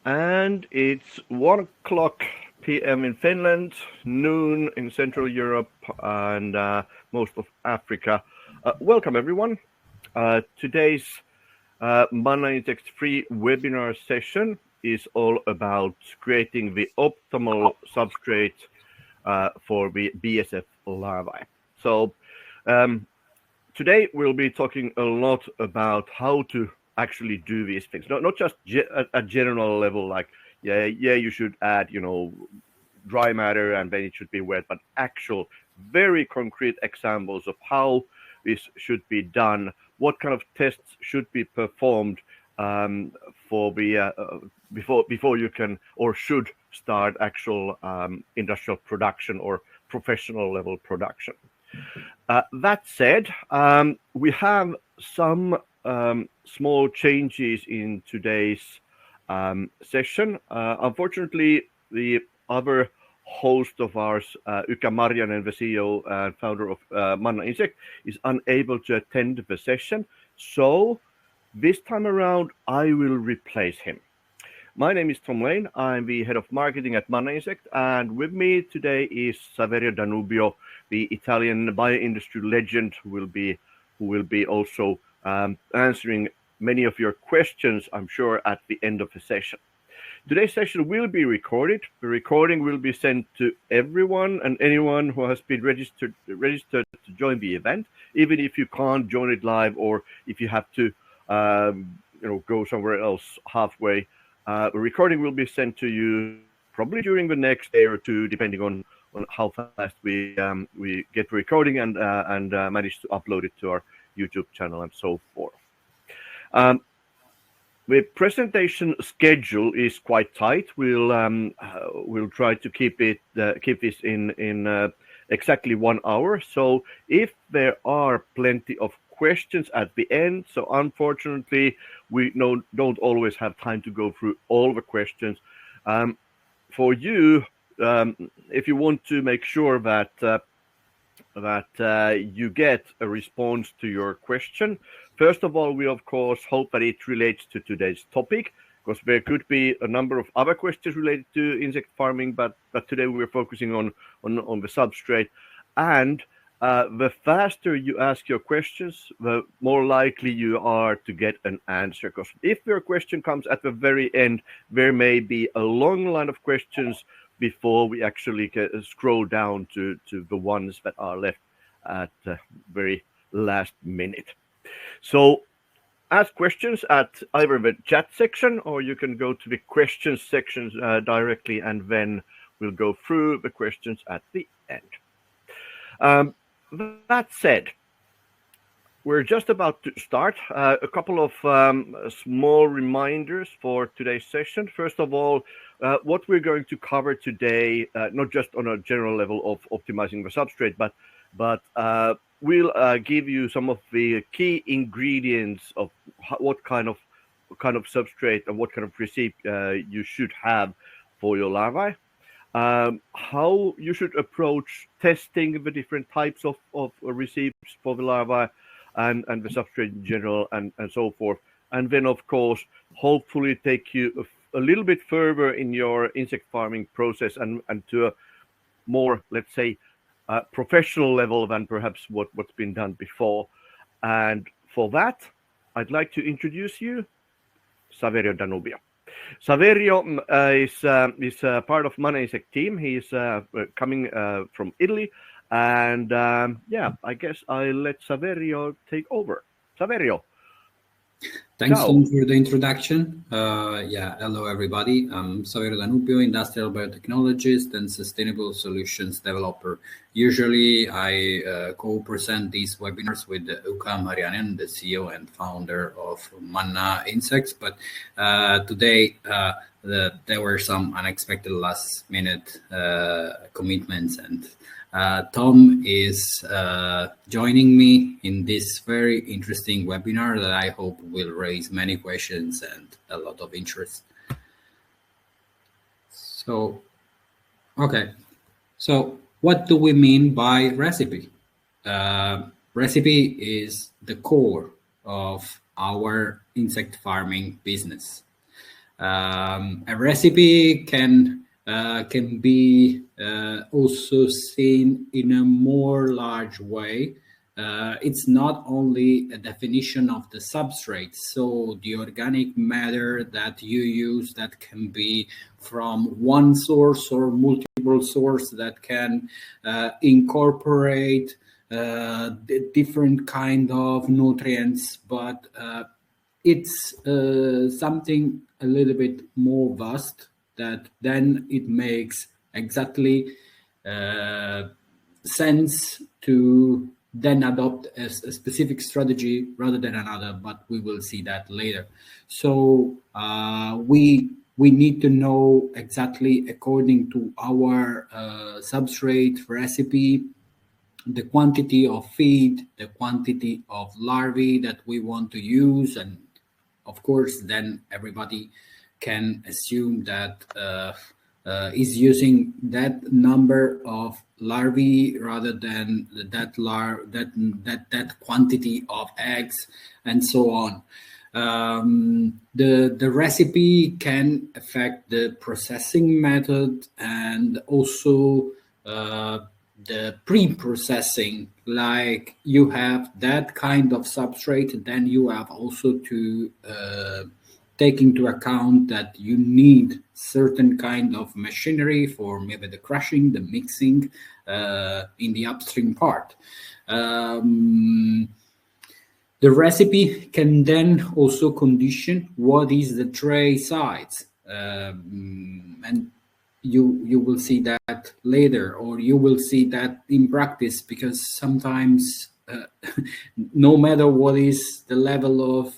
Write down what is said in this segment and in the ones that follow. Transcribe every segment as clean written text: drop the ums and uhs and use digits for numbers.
And it's 1 o'clock p.m. in Finland, noon in Central Europe, and most of Africa. Welcome, everyone. Today's Manna Insect free webinar session is all about creating the optimal substrate for the BSF larvae. So today we'll be talking a lot about how to actually do these things, not just at a general level, like you should add dry matter and then it should be wet, but actual very concrete examples of how this should be done, what kind of tests should be performed for the before you can or should start actual industrial production or professional level production. That said, we have some small changes in today's session. Unfortunately, the other host of ours, Ykkä Marjanen, the CEO and founder of Manna Insect, is unable to attend the session. So this time around, I will replace him. My name is Tom Laine. I'm the head of marketing at Manna Insect, and with me today is Saverio Danubio, the Italian bioindustry legend, who will be also answering many of your questions, I'm sure, at the end of the session. Today's session will be recorded. The recording will be sent to everyone and anyone who has been registered to join the event, even if you can't join it live or if you have to go somewhere else halfway. The recording will be sent to you probably during the next day or two, depending on how fast we get the recording and manage to upload it to our YouTube channel and so forth. The presentation schedule is quite tight. We'll try to keep this in exactly 1 hour. So if there are plenty of questions at the end, so unfortunately we don't always have time to go through all the questions. For you, if you want to make sure that you get a response to your question, first of all, we of course hope that it relates to today's topic, because there could be a number of other questions related to insect farming, but today we're focusing on the substrate. And the faster you ask your questions, the more likely you are to get an answer. Because if your question comes at the very end, there may be a long line of questions before we actually scroll down to the ones that are left at the very last minute. So ask questions at either the chat section, or you can go to the questions sections directly, and then we'll go through the questions at the end. That said, we're just about to start. A couple of small reminders for today's session. First of all, what we're going to cover today, not just on a general level of optimizing the substrate, but we'll give you some of the key ingredients of what kind of substrate and what kind of recipe you should have for your larvae. How you should approach testing the different types of recipes for the larvae and the substrate in general and so forth. And then, of course, hopefully take you a little bit further in your insect farming process and to a more, let's say, professional level than perhaps what's been done before. And for that, I'd like to introduce you Saverio Danubio. Saverio is part of Manna Insect team. He's coming from Italy, and I guess I'll let Saverio take over. Saverio. Thanks, Tom, for the introduction. Hello, everybody. I'm Saverio Danubio, industrial biotechnologist and sustainable solutions developer. Usually, I co-present these webinars with Ykkä Marjanen, the CEO and founder of Manna Insects. But today, there were some unexpected last-minute commitments, and Tom is joining me in this very interesting webinar that I hope will raise many questions and a lot of interest. So what do we mean by recipe? Recipe is the core of our insect farming business. A recipe can be also seen in a more large way. It's not only a definition of the substrate, so the organic matter that you use that can be from one source or multiple sources that can incorporate different kind of nutrients, but it's something a little bit more vast that then it makes exactly sense to then adopt a specific strategy rather than another, but we will see that later. So we need to know exactly, according to our substrate recipe, the quantity of feed, the quantity of larvae that we want to use, and of course then everybody can assume that is using that number of larvae rather than that quantity of eggs and so on. The recipe can affect the processing method and also the pre-processing. Like you have that kind of substrate, then you have also to take into account that you need certain kind of machinery for maybe the crushing, the mixing in the upstream part. The recipe can then also condition what is the tray size, and you will see that later, or you will see that in practice, because sometimes no matter what is the level of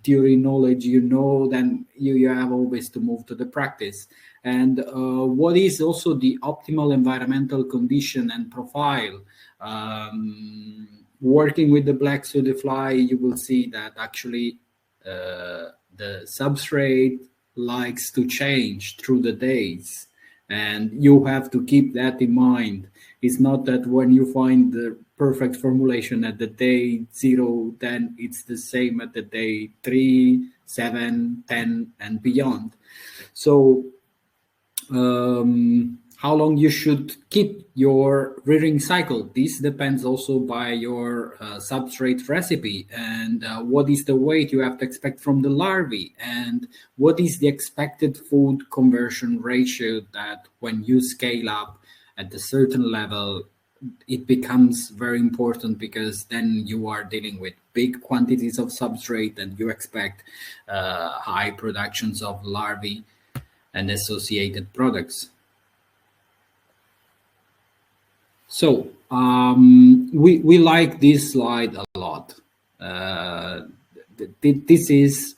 theory knowledge then you have always to move to the practice. And what is also the optimal environmental condition and profile. Working with the black sooty fly, you will see that actually the substrate likes to change through the days, and you have to keep that in mind. It's not that when you find the perfect formulation at the day 0, then it's the same at the day 3, 7, 10, and beyond. So how long you should keep your rearing cycle, this depends also by your substrate recipe, and what is the weight you have to expect from the larvae, and what is the expected food conversion ratio that when you scale up at a certain level, it becomes very important, because then you are dealing with big quantities of substrate and you expect high productions of larvae and associated products. So we like this slide a lot. This is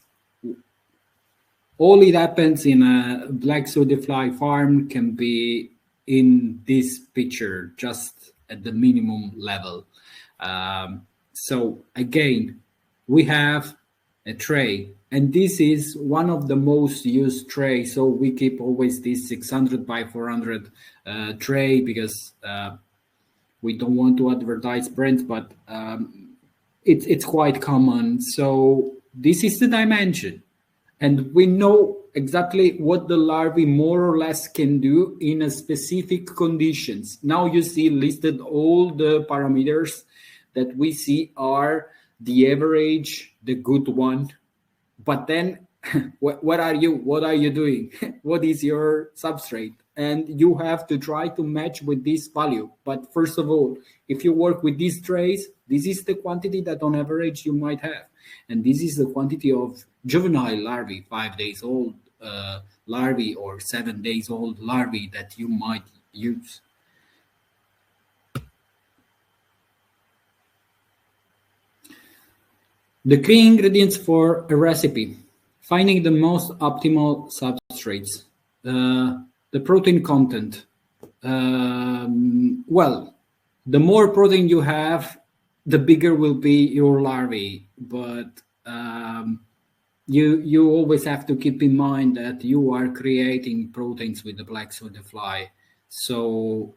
all it happens in a black sooty fly farm can be in this picture, just at the minimum level. So again, we have a tray, and this is one of the most used trays. So we keep always this 600 by 400 tray, because we don't want to advertise brands, but it's quite common. So this is the dimension, and we know exactly what the larvae more or less can do in a specific conditions. Now you see listed all the parameters that we see are the average, the good one. But then what are you doing? What is your substrate? And you have to try to match with this value. But first of all, if you work with these trays, this is the quantity that on average you might have. And this is the quantity of juvenile larvae, 5 days old larvae or 7 days old larvae that you might use. The key ingredients for a recipe: finding the most optimal substrates, the protein content. Well, the more protein you have, the bigger will be your larvae, but you always have to keep in mind that you are creating proteins with the black sooty fly. So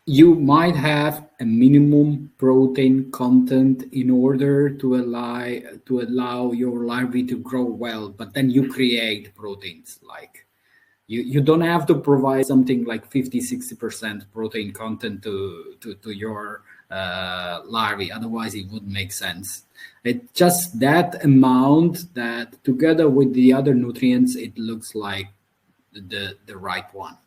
you might have a minimum protein content in order to allow your larvae to grow well, but then you create proteins. Like you don't have to provide something like 50-60% protein content to your larvae, otherwise it wouldn't make sense. It's just that amount that together with the other nutrients it looks like the right one.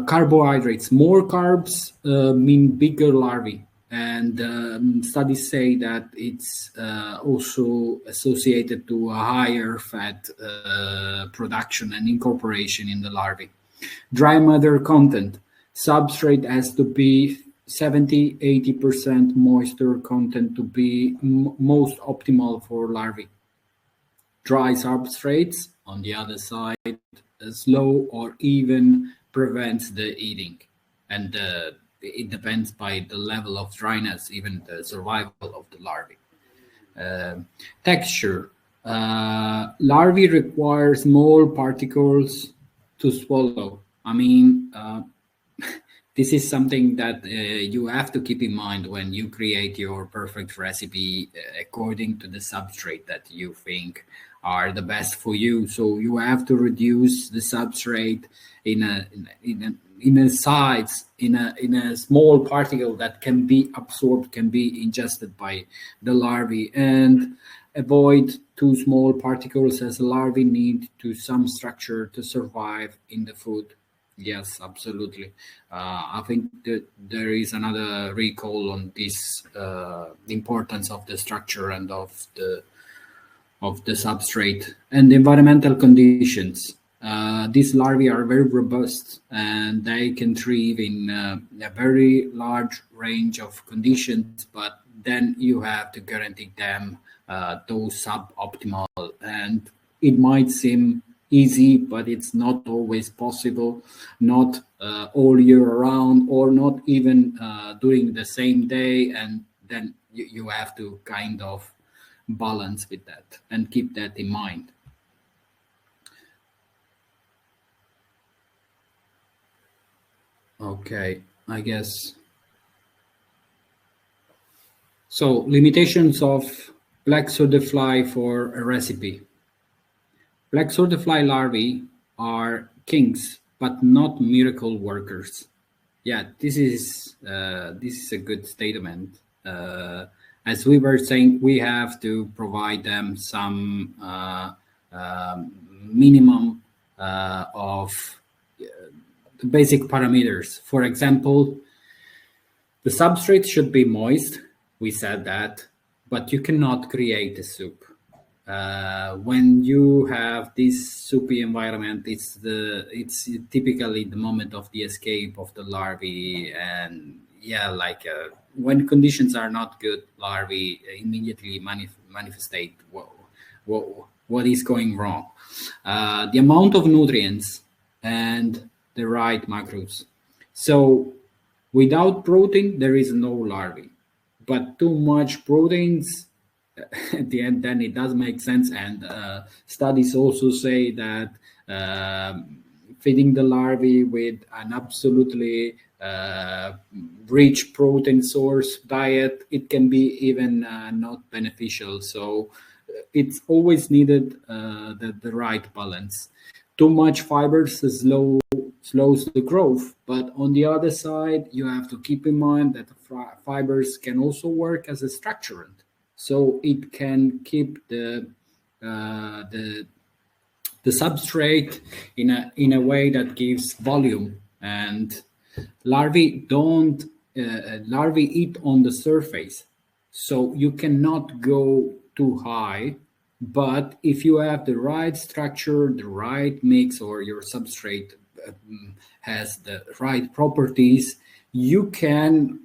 Carbohydrates. More carbs mean bigger larvae, and studies say that it's also associated to a higher fat production and incorporation in the larvae. Dry matter content. Substrate has to be 70-80% moisture content to be most optimal for larvae. Dry substrates, on the other side, slow or even prevents the eating. And it depends by the level of dryness, even the survival of the larvae. Texture. Larvae require small particles to swallow. I mean, this is something that you have to keep in mind when you create your perfect recipe according to the substrate that you think are the best for you. So you have to reduce the substrate in a size, in a small particle that can be absorbed, can be ingested by the larvae, and avoid too small particles, as larvae need to some structure to survive in the food. Yes, absolutely. I think that there is another recall on this importance of the structure and of the substrate and the environmental conditions. These larvae are very robust and they can thrive in a very large range of conditions, but then you have to guarantee them those suboptimal, and it might seem easy, but it's not always possible, not all year around, or not even during the same day, and then you have to kind of balance with that and keep that in mind. Okay, I guess. So, limitations of black swordfly for a recipe. Black swordfly larvae are kings, but not miracle workers. Yeah, this is a good statement. As we were saying, we have to provide them some minimum of the basic parameters. For example, the substrate should be moist. We said that, but you cannot create a soup. When you have this soupy environment, it's typically the moment of the escape of the larvae, and yeah, like when conditions are not good, larvae immediately manifestate what is going wrong. The amount of nutrients and the right macros. So without protein, there is no larvae, but too much proteins at the end, then it does make sense. And studies also say that feeding the larvae with an absolutely rich protein source diet, it can be even not beneficial. So it's always needed the right balance. Too much fibers slows the growth, but on the other side, you have to keep in mind that fibers can also work as a structurant. So it can keep the substrate in a way that gives volume, and larvae eat on the surface, so you cannot go too high. But if you have the right structure, the right mix, or your substrate has the right properties, you can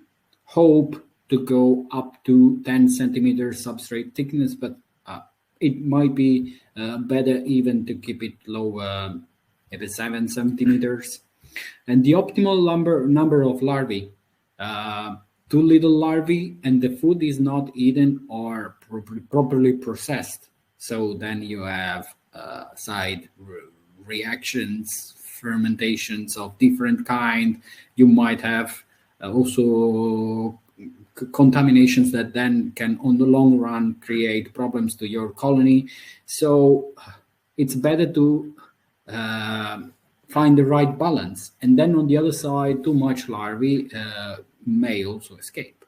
hope to go up to 10 centimeters substrate thickness, but it might be better even to keep it low, maybe 7 centimeters. And the optimal number of larvae, too little larvae and the food is not eaten or properly processed. So then you have side reactions fermentations of different kind. You might have also contaminations that then can, on the long run, create problems to your colony. So it's better to find the right balance. And then on the other side, too much larvae may also escape.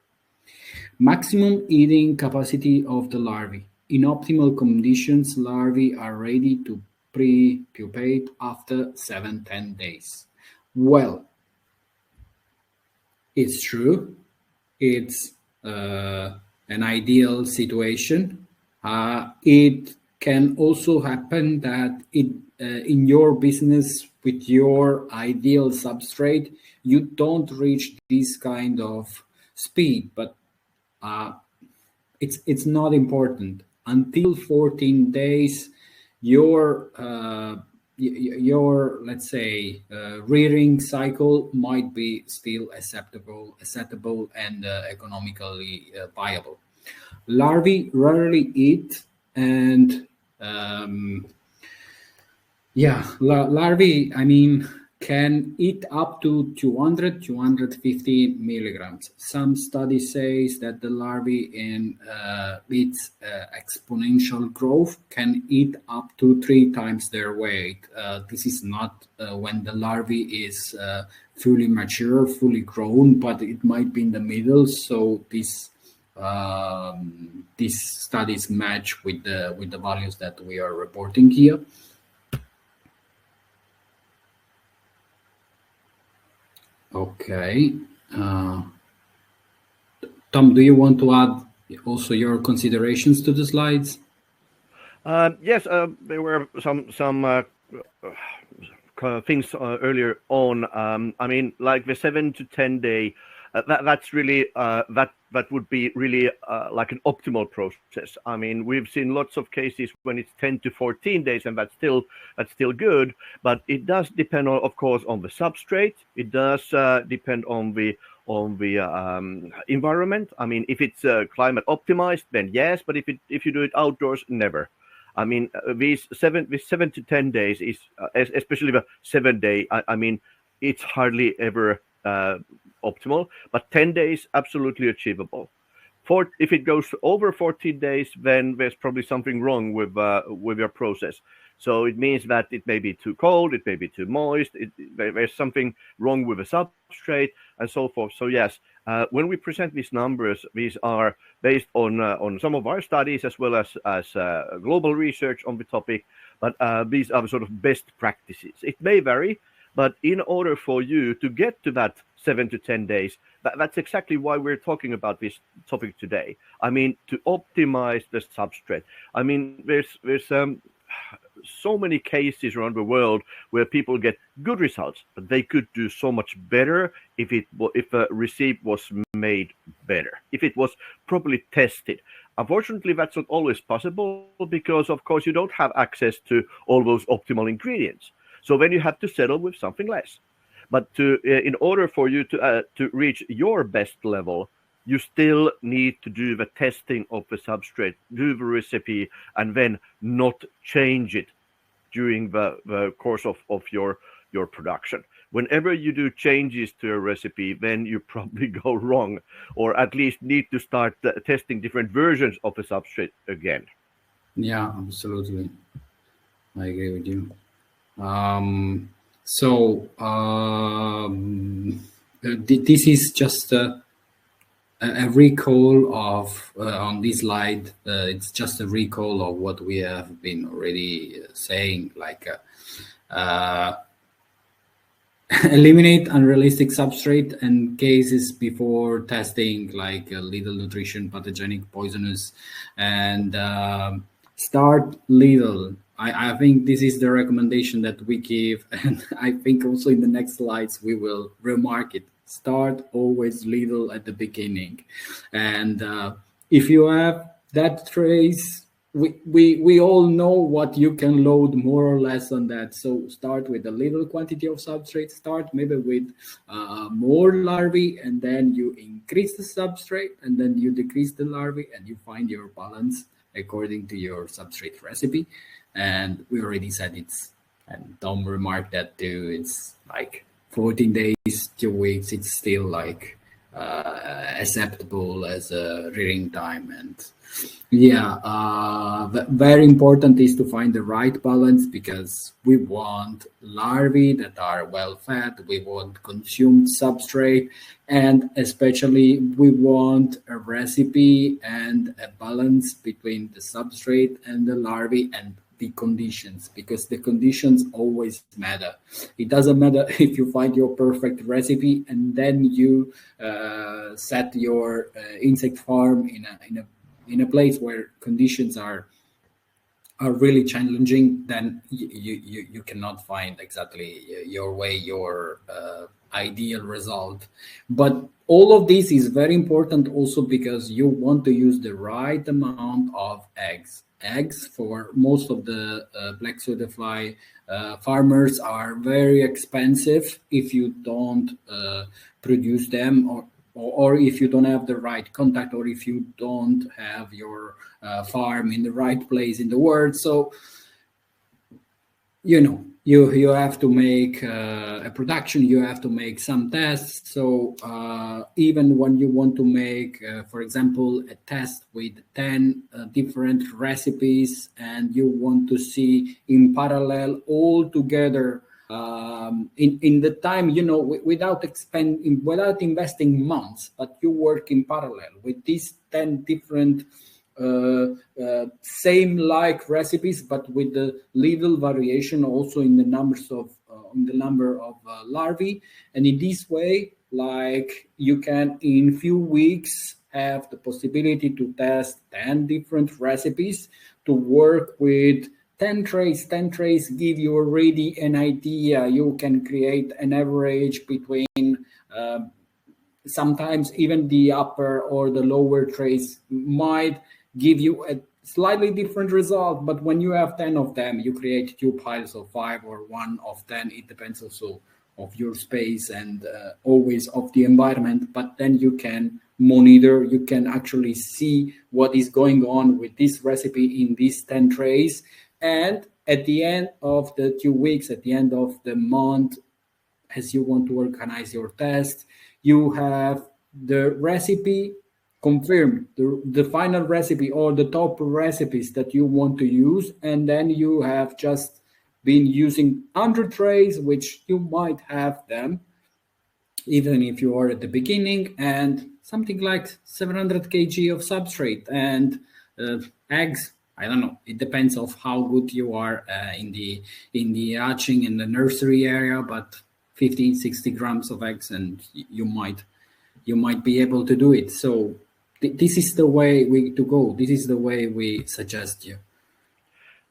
Maximum eating capacity of the larvae. In optimal conditions, larvae are ready to pre-pupate after 7-10 days. Well, it's true. It's an ideal situation. It can also happen that in your business with your ideal substrate, you don't reach this kind of speed, but it's not important. Until 14 days, your let's say rearing cycle might be still acceptable and economically viable. Larvae rarely eat, and larvae, I mean, can eat up to 250 milligrams. Some studies say that the larvae in its exponential growth can eat up to 3 times their weight. This is not when the larvae is fully mature, fully grown, but it might be in the middle. So these studies match with the values that we are reporting here. Okay. Tom, do you want to add also your considerations to the slides? Yes, there were some things earlier on. I mean, like the 7 to 10 day. That's really that would be really like an optimal process. I mean, we've seen lots of cases when it's 10 to 14 days, and that's still good. But it does depend on, of course, on the substrate. It does depend on the environment. I mean, if it's climate optimized, then yes. But if you do it outdoors, never. I mean, these 7 to 10 days is especially the 7-day. I mean, it's hardly ever optimal, but 10 days absolutely achievable. If it goes over 14 days, then there's probably something wrong with your process. So it means that it may be too cold, it may be too moist, there's something wrong with the substrate and so forth. So yes, when we present these numbers, these are based on some of our studies as well as global research on the topic, but these are sort of best practices. It may vary, but in order for you to get to that 7 to 10 days, that's exactly why we're talking about this topic today. I mean, to optimize the substrate. I mean, there's so many cases around the world where people get good results, but they could do so much better if a recipe was made better, if it was properly tested. Unfortunately, that's not always possible because, of course, you don't have access to all those optimal ingredients. So then you have to settle with something less. But in order for you to reach your best level, you still need to do the testing of the substrate, do the recipe, and then not change it during the course of your production. Whenever you do changes to a recipe, then you probably go wrong, or at least need to start testing different versions of the substrate again. Yeah, absolutely. I agree with you. This is just a recall of on this slide. It's just a recall of what we have been already saying, like eliminate unrealistic substrate and cases before testing, like lethal nutrition, pathogenic, poisonous, and start lethal. I think this is the recommendation that we give, and I think also in the next slides we will remark it. Start always lethal at the beginning, and if you have that trace, we all know what you can load more or less on that. So start with a little quantity of substrate, start maybe with more larvae, and then you increase the substrate, and then you decrease the larvae, and you find your balance according to your substrate recipe. And we already said it's And Tom remarked that too. It's like 14 days, 2 weeks. It's still like acceptable as a rearing time. And yeah, very important is to find the right balance, because we want larvae that are well fed, we want consumed substrate, and especially we want a recipe and a balance between the substrate and the larvae and the conditions, because the conditions always matter. It doesn't matter if you find your perfect recipe and then you set your insect farm in a place where conditions are really challenging, then you cannot find exactly your way, your ideal result. But all of this is very important also because you want to use the right amount of eggs for most of the black soda fly farmers are very expensive if you don't produce them, or if you don't have the right contact, or if you don't have your farm in the right place in the world. So you have to make a production, you have to make some tests. So even when you want to make for example a test with 10 different recipes, and you want to see in parallel all together in the time, without investing months, but you work in parallel with these 10 different same like recipes, but with the little variation also in the number of larvae. And in this way, like, you can in few weeks have the possibility to test 10 different recipes, to work with 10 trays. 10 trays give you already an idea. You can create an average between sometimes even the upper or the lower trays might give you a slightly different result. But when you have 10 of them, you create 2 piles of 5 or 1 of 10. It depends also of your space and always of the environment. But then you can monitor, you can actually see what is going on with this recipe in these 10 trays. And at the end of the 2 weeks, at the end of the month, as you want to organize your test, you have the recipe confirmed, the final recipe or the top recipes that you want to use. And then you have just been using 100 trays, which you might have them even if you are at the beginning, and something like 700 kg of substrate and eggs. I don't know. It depends of how good you are in the hatching in the nursery area, but 50, 60 grams of eggs, and you might be able to do it. So this is the way to go. This is the way we suggest you.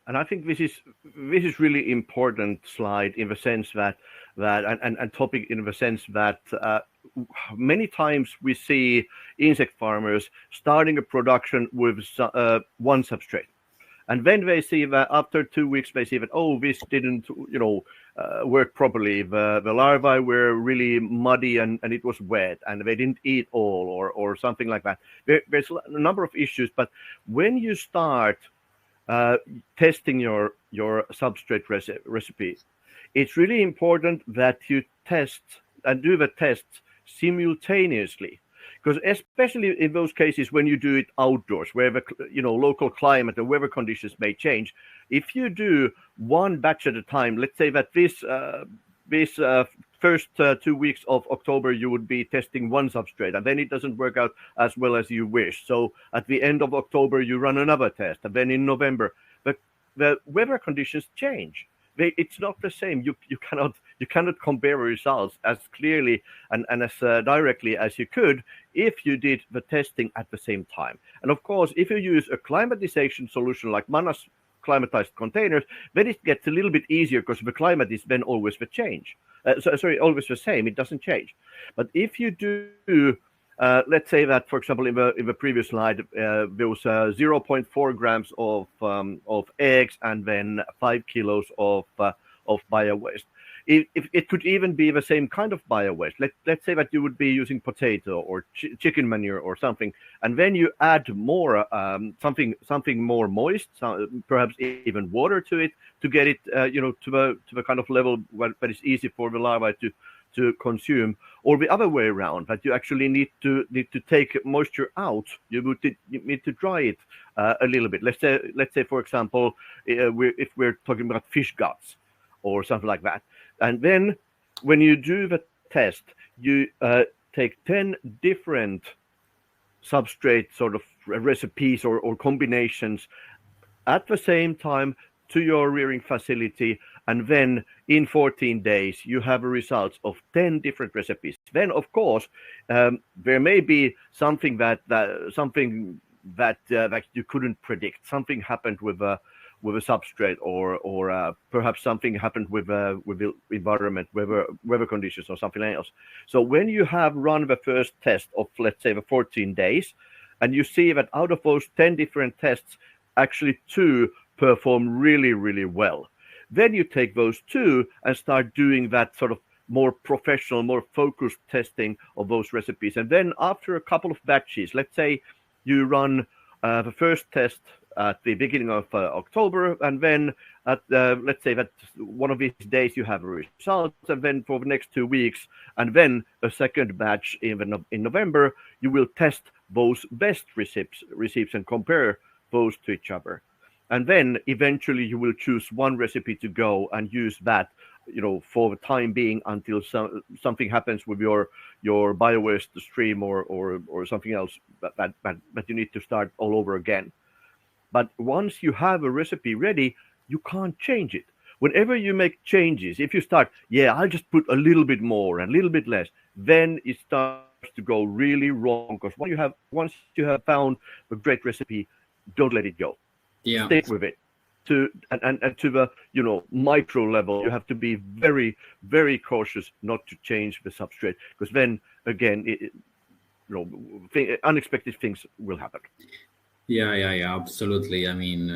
And I think this is really important slide in the sense that and topic in the sense that many times we see insect farmers starting a production with one substrate. And then they see that after 2 weeks, they see that, oh, this didn't, work properly. The larvae were really muddy and it was wet and they didn't eat all or something like that. There's a number of issues, but when you start testing your substrate recipe, it's really important that you test and do the tests simultaneously. Because especially in those cases when you do it outdoors, where the local climate and weather conditions may change, if you do one batch at a time, let's say that this first 2 weeks of October you would be testing one substrate, and then it doesn't work out as well as you wish. So at the end of October you run another test, and then in November the weather conditions change. It's not the same. You cannot compare results as clearly and as directly as you could if you did the testing at the same time. And of course, if you use a climatization solution like Manna's climatized containers, then it gets a little bit easier because the climate is then always the change. Always the same. It doesn't change. But if you do, let's say that, for example, in the previous slide, there was 0.4 grams of eggs and then 5 kilos of bio waste. it could even be the same kind of bio-waste. Let's say that you would be using potato or chicken manure or something, and then you add more something more moist, perhaps even water to it, to get it to the kind of level that is easy for the larvae to consume, or the other way around, that you actually need to take moisture out. You need to dry it a little bit. Let's say for example, if we're talking about fish guts or something like that, and then when you do the test, you take 10 different substrate sort of recipes or combinations at the same time to your rearing facility, and then in 14 days you have a result of 10 different recipes. Then of course there may be something that you couldn't predict. Something happened with a substrate, or perhaps something happened with the environment, weather conditions, or something else. So when you have run the first test of, let's say, the 14 days, and you see that out of those 10 different tests, actually 2 perform really, really well, then you take those 2 and start doing that sort of more professional, more focused testing of those recipes. And then after a couple of batches, let's say you run the first test at the beginning of October, and then at let's say that one of these days you have a result, and then for the next 2 weeks, and then a second batch in November, you will test those best recipes and compare those to each other. And then eventually you will choose one recipe to go and use that, for the time being, until something happens with your biowaste stream or something else that you need to start all over again. But once you have a recipe ready, you can't change it. Whenever you make changes, if you start, I'll just put a little bit more and a little bit less, then it starts to go really wrong. Because once you have found a great recipe, don't let it go. Yeah. Stick with it. To the micro level, you have to be very, very cautious not to change the substrate, because then again, unexpected things will happen. Yeah, absolutely. I mean,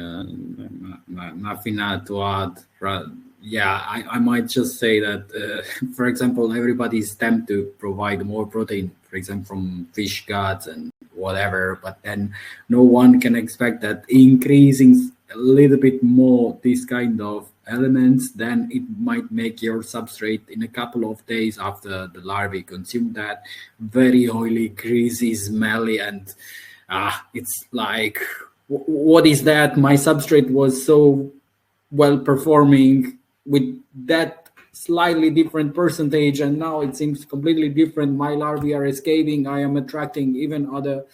nothing to add. I might just say that, for example, everybody's tempted to provide more protein, for example, from fish guts and whatever, but then no one can expect that increasing a little bit more this kind of elements, then it might make your substrate in a couple of days after the larvae consume that very oily, greasy, smelly, and it's like, what is that? My substrate was so well performing with that slightly different percentage, and now it seems completely different. My larvae are escaping. I am attracting even other,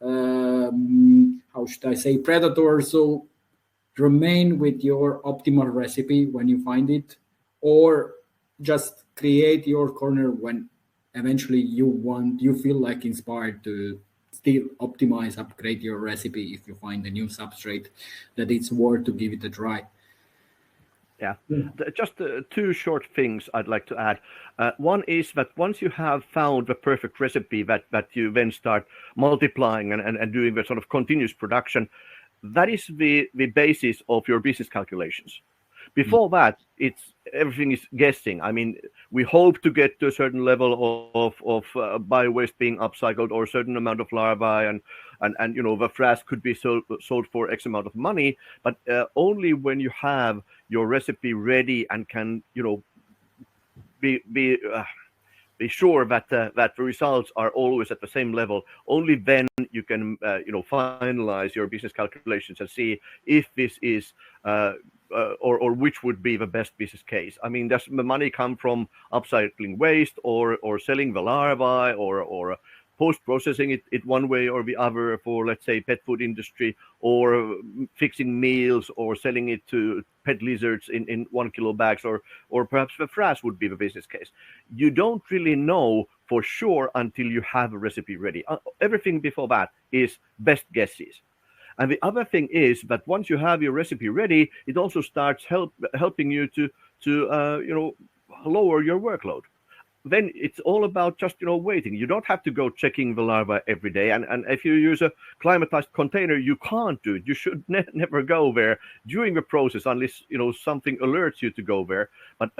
how should I say, predators. So remain with your optimal recipe when you find it, or just create your corner when eventually you feel like inspired to still optimize, upgrade your recipe if you find a new substrate that it's worth to give it a try. Yeah. Just 2 short things I'd like to add. One is that once you have found the perfect recipe that you then start multiplying and doing the sort of continuous production, that is the basis of your business calculations. Before that, everything is guessing. I mean, we hope to get to a certain level of bio-waste being upcycled, or a certain amount of larvae, and the frass could be sold for X amount of money. But only when you have your recipe ready and can be sure that the results are always at the same level, only then you can finalize your business calculations and see if this is or which would be the best business case. I mean, does the money come from upcycling waste, or selling the larvae, or post-processing it one way or the other for, let's say, pet food industry, or fixing meals, or selling it to pet lizards in 1 kilo bags, or perhaps the frass would be the business case. You don't really know for sure until you have a recipe ready. Everything before that is best guesses. And the other thing is that once you have your recipe ready, it also starts helping you to lower your workload. then it's all about just waiting. You don't have to go checking the larva every day, and if you use a climatized container, you can't do it. You should never go there during the process unless something alerts you to go there. But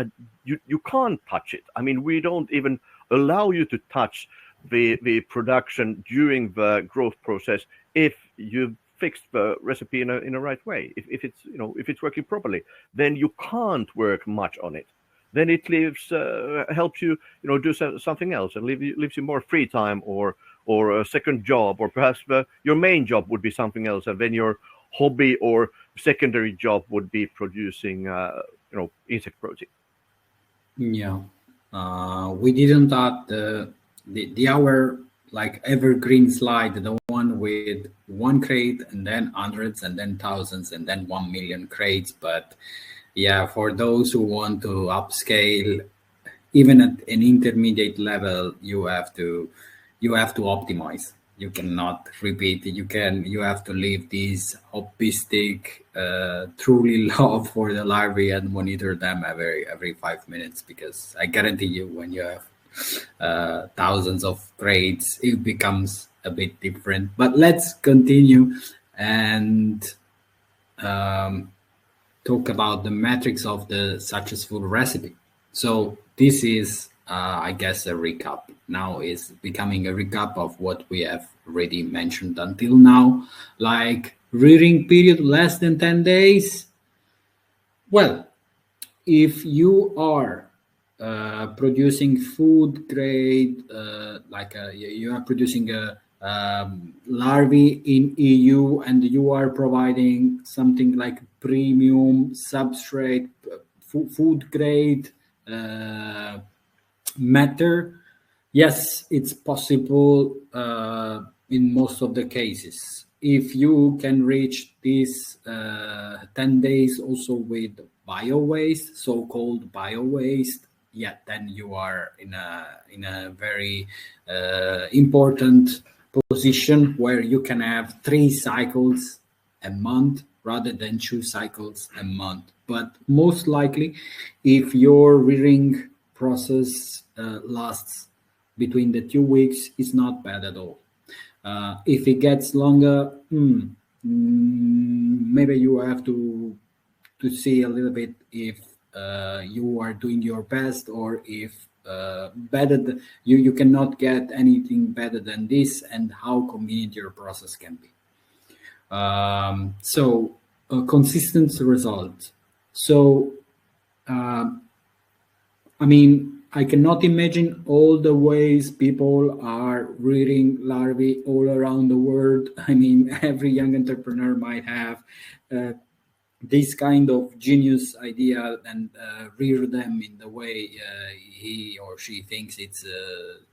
you can't touch it. I mean, we don't even allow you to touch the production during the growth process if you fix the recipe in a right way. If it's if it's working properly, then you can't work much on it. Then it helps you do something else, and leaves you more free time, or a second job, or perhaps your main job would be something else, and then your hobby or secondary job would be producing insect protein. Yeah, we didn't add the our like evergreen slide, the one with one crate and then hundreds and then thousands and then 1 million crates. But yeah, for those who want to upscale, even at an intermediate level, you have to optimize. You cannot repeat. You have to leave this hobbystic, truly love for the larvae and monitor them every 5 minutes, because I guarantee you, when you have thousands of crates, it becomes a bit different. But let's continue and talk about the metrics of the successful recipe. So this is, I guess, a recap. Now is becoming a recap of what we have already mentioned until now, like rearing period less than 10 days. Well, if you are producing food grade, you are producing a larvae in EU, and you are providing something like premium substrate, food grade matter, yes, it's possible in most of the cases. If you can reach this 10 days also with bio waste, so-called bio waste, yeah, then you are in a very important position where you can have 3 cycles a month rather than 2 cycles a month. But most likely, if your rearing process lasts between the 2 weeks, it's not bad at all. If it gets longer, maybe you have to see a little bit if you are doing your best, or if you cannot get anything better than this, and how convenient your process can be. So a consistent result. So I mean, I cannot imagine all the ways people are rearing larvae all around the world. I mean, every young entrepreneur might have this kind of genius idea and rear them in the way he or she thinks it's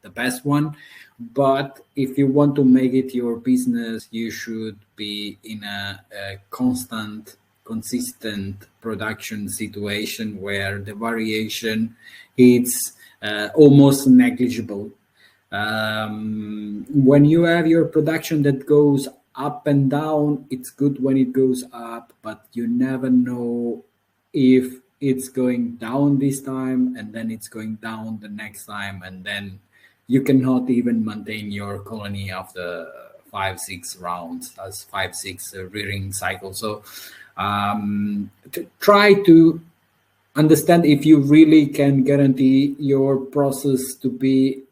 the best one. But if you want to make it your business, you should be in a constant, consistent production situation where the variation is almost negligible. When you have your production that goes up and down, it's good when it goes up, but you never know if it's going down this time and then it's going down the next time, and then you cannot even maintain your colony after 5-6 rounds, as 5-6 rearing cycles. So try to understand if you really can guarantee your process to be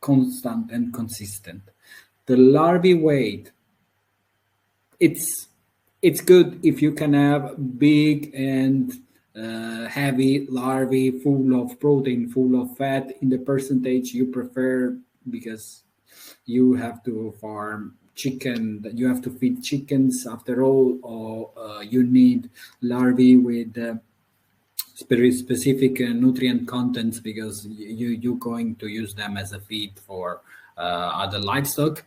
constant and consistent. The larvae weight, it's good if you can have big and heavy larvae full of protein, full of fat in the percentage you prefer, because you have to farm chicken, you have to feed chickens after all, or you need larvae with specific nutrient contents, because you're going to use them as a feed for other livestock.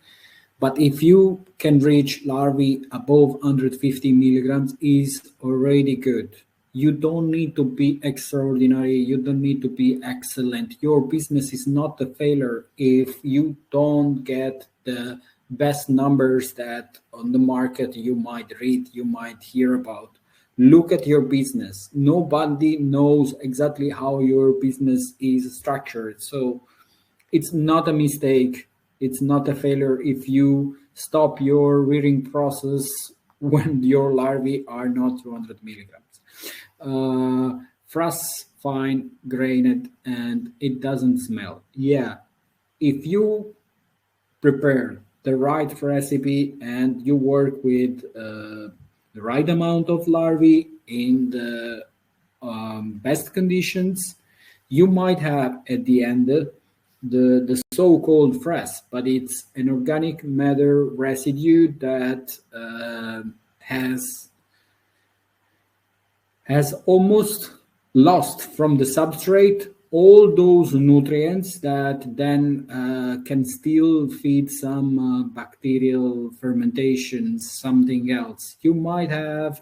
But if you can reach larvae above 150 milligrams, is already good. You don't need to be extraordinary. You don't need to be excellent. Your business is not a failure if you don't get the best numbers that on the market you might read, you might hear about. Look at your business. Nobody knows exactly how your business is structured. So it's not a mistake. It's not a failure if you stop your rearing process when your larvae are not 200 milligrams. Frass, fine, grained, and it doesn't smell. Yeah, if you prepare the right recipe and you work with the right amount of larvae in the best conditions, you might have at the end the so-called frass, but it's an organic matter residue that has almost lost from the substrate all those nutrients that then can still feed some bacterial fermentations, something else. You might have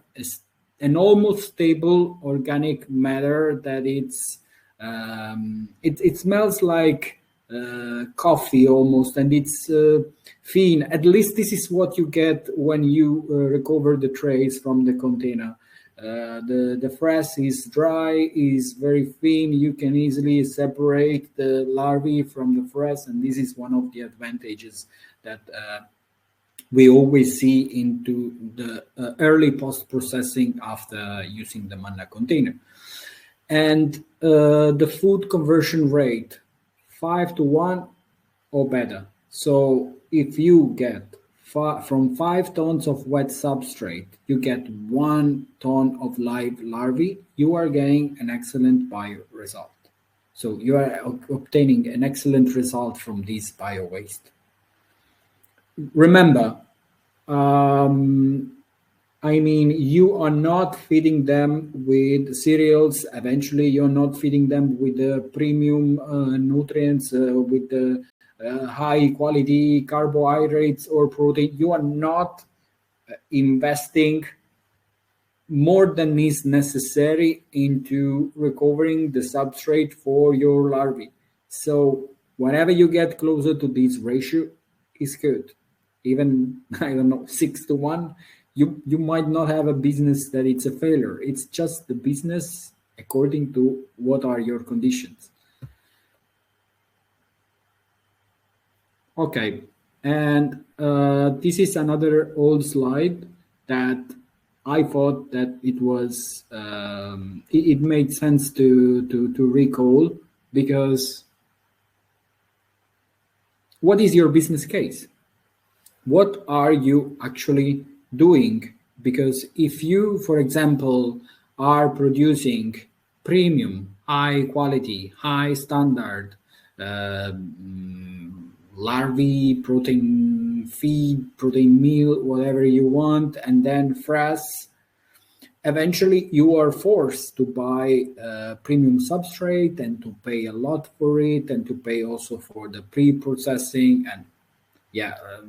an almost stable organic matter that it smells like coffee almost, and it's thin. At least this is what you get when you recover the trays from the container. The frass is dry, is very thin. You can easily separate the larvae from the frass, and this is one of the advantages that we always see into the early post-processing after using the Manna container. And the food conversion rate, 5-1 or better. So if you get from 5 tons of wet substrate, you get 1 ton of live larvae, you are getting an excellent bio result. So you are obtaining an excellent result from this bio waste. Remember, you are not feeding them with cereals. Eventually, you're not feeding them with the premium nutrients, with the high quality carbohydrates or protein. You are not investing more than is necessary into recovering the substrate for your larvae. So whenever you get closer to this ratio, is good. Even, I don't know, 6-1, you might not have a business that it's a failure. It's just the business according to what are your conditions. Okay, and this is another old slide that I thought that it was it made sense to recall, because what is your business case? What are you actually doing? Because if you, for example, are producing premium, high quality, high standard larvae, protein feed, protein meal, whatever you want, and then frass, eventually you are forced to buy premium substrate and to pay a lot for it, and to pay also for the pre-processing, and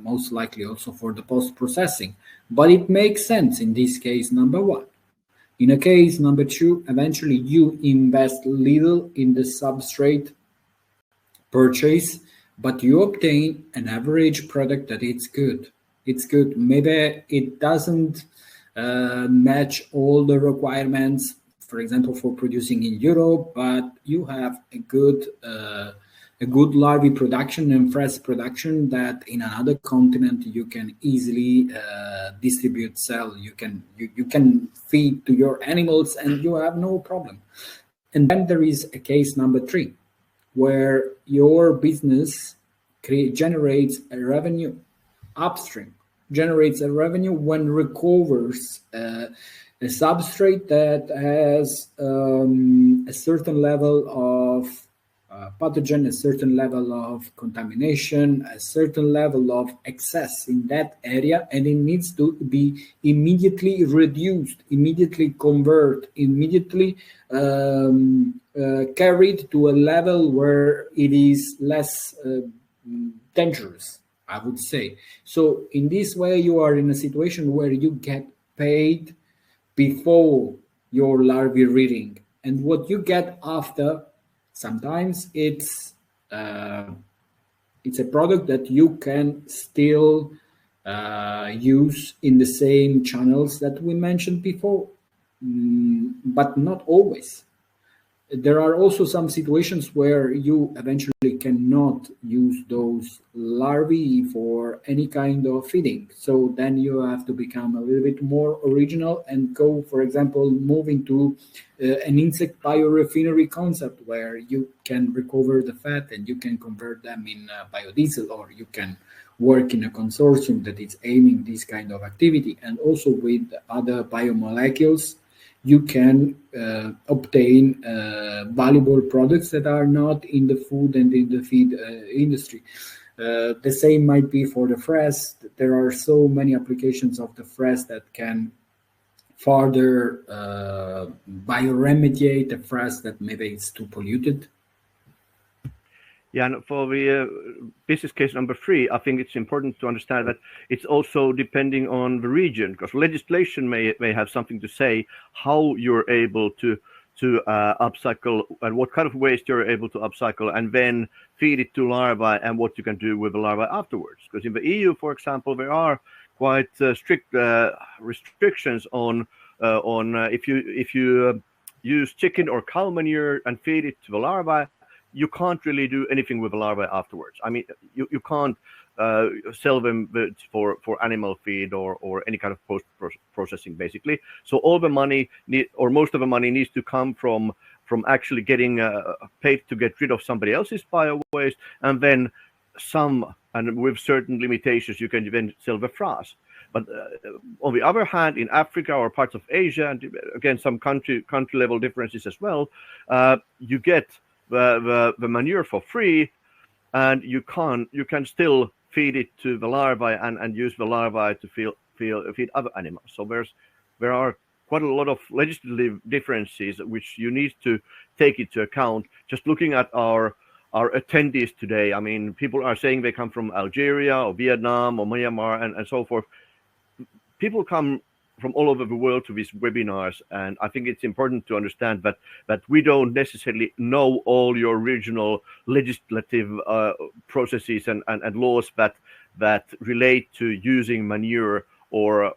most likely also for the post-processing. But it makes sense in this case, number one. In a case number two, eventually you invest little in the substrate purchase, but you obtain an average product that it's good. It's good. Maybe it doesn't match all the requirements, for example, for producing in Europe, but you have a good larvae production and frass production that in another continent you can easily distribute, sell. You can feed to your animals and you have no problem. And then there is a case number three, where your business generates a revenue upstream, generates a revenue when recovers a substrate that has a certain level of pathogen, a certain level of contamination, a certain level of excess in that area, and it needs to be immediately reduced, immediately convert, immediately carried to a level where it is less dangerous, I would say. So in this way, you are in a situation where you get paid before your larvae rearing, and what you get after, sometimes it's a product that you can still use in the same channels that we mentioned before. but not always. There are also some situations where you eventually cannot use those larvae for any kind of feeding. So then you have to become a little bit more original and go, for example, moving to an insect biorefinery concept where you can recover the fat and you can convert them in biodiesel, or you can work in a consortium that is aiming this kind of activity. And also with other biomolecules, you can obtain valuable products that are not in the food and in the feed industry. The same might be for the frass. There are so many applications of the frass that can further bioremediate the frass that maybe it's too polluted. Yeah, and for the business case number 3, I think it's important to understand that it's also depending on the region, because legislation may have something to say how you're able to upcycle and what kind of waste you're able to upcycle and then feed it to larvae and what you can do with the larvae afterwards. Because in the EU, for example, there are quite strict restrictions on if you use chicken or cow manure and feed it to the larvae, you can't really do anything with the larvae afterwards. I mean, you can't sell them for animal feed or any kind of post processing, basically. So all the money or most of the money needs to come from actually getting paid to get rid of somebody else's bio waste, and then and with certain limitations, you can then sell the frass. But on the other hand, in Africa or parts of Asia, and again some country level differences as well, you get the manure for free, and you can still feed it to the larvae and use the larvae to feed other animals. So there are quite a lot of legislative differences which you need to take into account. Just looking at our attendees today, I mean, people are saying they come from Algeria or Vietnam or Myanmar and so forth. People come from all over the world to these webinars, and I think it's important to understand that we don't necessarily know all your regional legislative processes and laws that relate to using manure or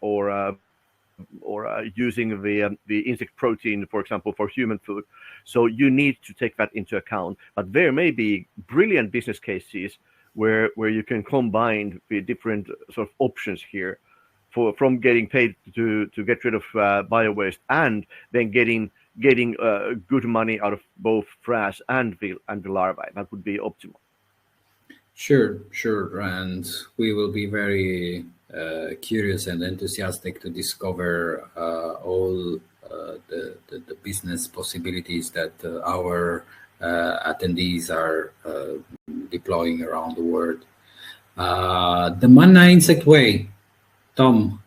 using the insect protein, for example, for human food. So you need to take that into account. But there may be brilliant business cases where you can combine the different sort of options here. From getting paid to get rid of bio waste and then getting good money out of both frass and the larvae. That would be optimal. Sure, and we will be very curious and enthusiastic to discover all the business possibilities that our attendees are deploying around the world. The Manna Insect Way. Tom.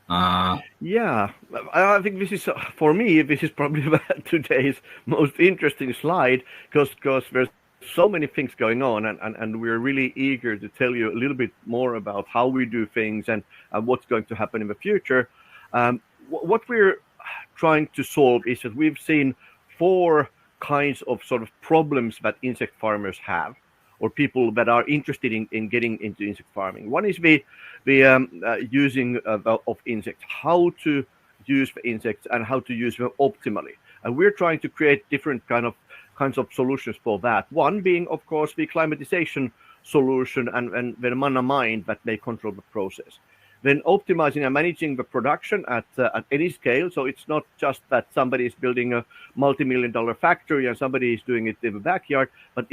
Yeah, I think this is, for me, this is probably today's most interesting slide because there's so many things going on, and we're really eager to tell you a little bit more about how we do things and what's going to happen in the future. What we're trying to solve is that we've seen 4 kinds of sort of problems that insect farmers have, or people that are interested in getting into insect farming. One is the using of insects, how to use the insects and how to use them optimally. And we're trying to create different kinds of solutions for that. One being, of course, the climatization solution and the Manna mind that may control the process. Then optimizing and managing the production at any scale. So it's not just that somebody is building a multi-million-dollar factory and somebody is doing it in the backyard, but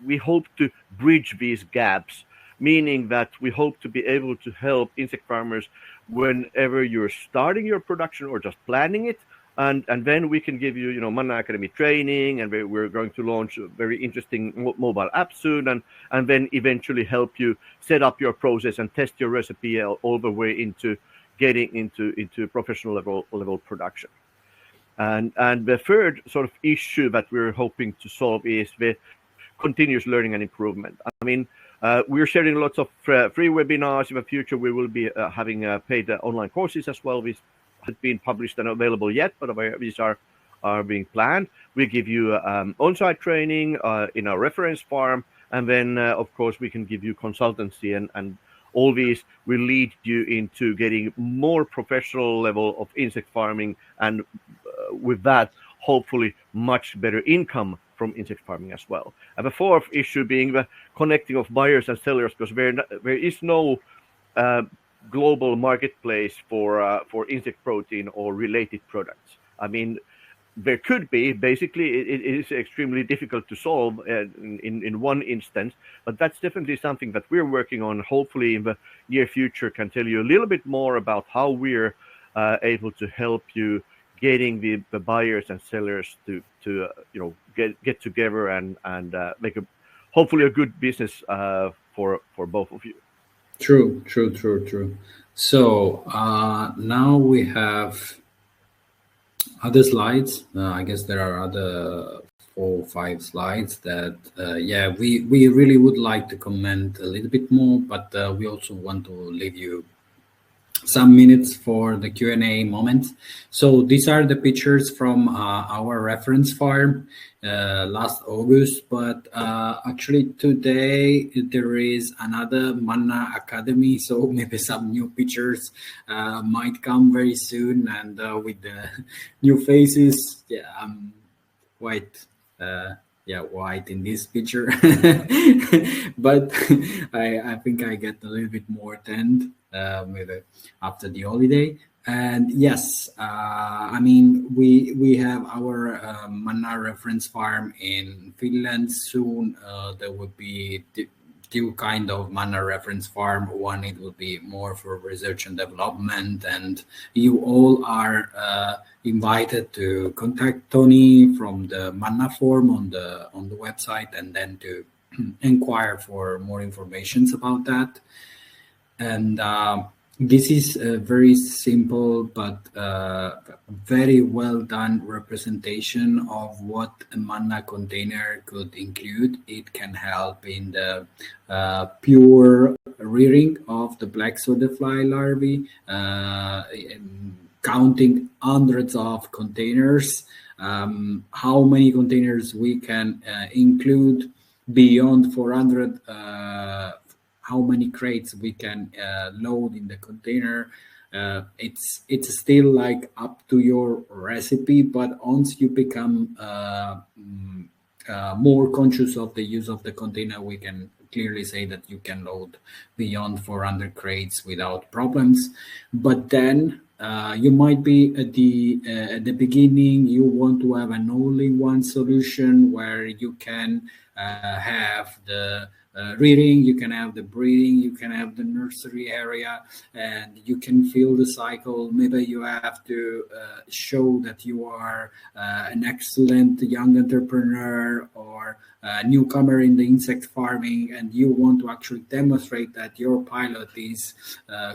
we hope to bridge these gaps, meaning that we hope to be able to help insect farmers whenever you're starting your production or just planning it. And then we can give you, Manna Academy training, and we're going to launch a very interesting mobile app soon, and then eventually help you set up your process and test your recipe all the way into getting into professional level production. And the third sort of issue that we're hoping to solve is the continuous learning and improvement. I mean, we're sharing lots of free webinars. In the future, we will be having paid online courses as well. These haven't been published and available yet, but these are being planned. We give you on-site training in our reference farm, and then of course we can give you consultancy, and all these will lead you into getting more professional level of insect farming and with that, hopefully much better income from insect farming as well. And the fourth issue being the connecting of buyers and sellers, because there is no uh, global marketplace for insect protein or related products. I mean, there could be. Basically, it is extremely difficult to solve in one instance, but that's definitely something that we're working on. Hopefully, in the near future, can tell you a little bit more about how we're able to help you getting the buyers and sellers to get together and make a hopefully a good business for both of you. True. So now we have other slides. I guess there are other 4 or 5 slides that, we really would like to comment a little bit more, but we also want to leave you some minutes for the Q&A moment. So these are the pictures from our reference farm last August, but actually today there is another Manna Academy, so maybe some new pictures might come very soon, and with the new faces, I'm quite white in this picture, but I think I get a little bit more tanned maybe after the holiday. And yes, I mean, we have our Manna reference farm in Finland soon. There will be two kind of Manna reference farm. One, it will be more for research and development, and you all are invited to contact Tony from the Manna form on the website, and then to inquire for more information about that. And this is a very simple but very well done representation of what a Manna container could include. It can help in the pure rearing of the black soda fly larvae, counting hundreds of containers, how many containers we can include beyond 400, how many crates we can load in the container. It's still like up to your recipe, but once you become more conscious of the use of the container, we can clearly say that you can load beyond 400 crates without problems. But then you might be at the beginning, you want to have an all-in-one solution where you can have the rearing, you can have the breeding, you can have the nursery area, and you can feel the cycle. Maybe you have to show that you are an excellent young entrepreneur or a newcomer in the insect farming, and you want to actually demonstrate that your pilot is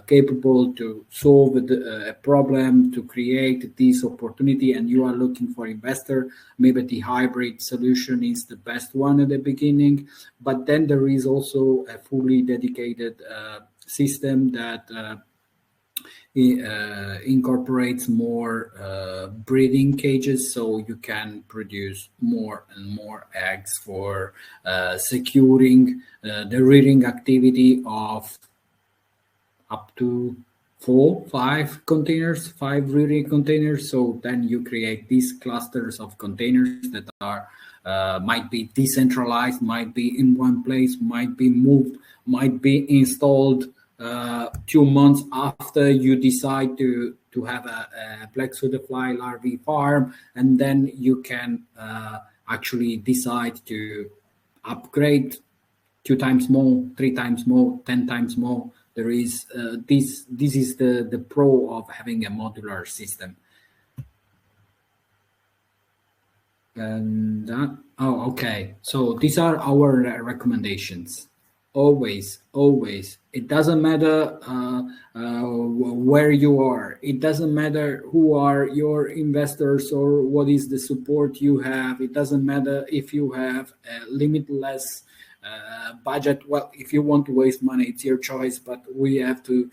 capable to solve a problem, to create this opportunity, and you are looking for investor. Maybe the hybrid solution is the best one at the beginning, but then there is also a fully dedicated system that incorporates more breeding cages, so you can produce more and more eggs for securing the rearing activity of up to 5 containers, 5 rearing containers. So then you create these clusters of containers that are might be decentralized, might be in one place, might be moved, might be installed 2 months after you decide to have a black soda fly larvae farm, and then you can actually decide to upgrade 2 times more, 3 times more, 10 times more. There is this is the pro of having a modular system. And okay, so these are our recommendations. Always, it doesn't matter where you are, it doesn't matter who are your investors or what is the support you have, it doesn't matter if you have a limitless budget. Well, if you want to waste money, it's your choice, but we have to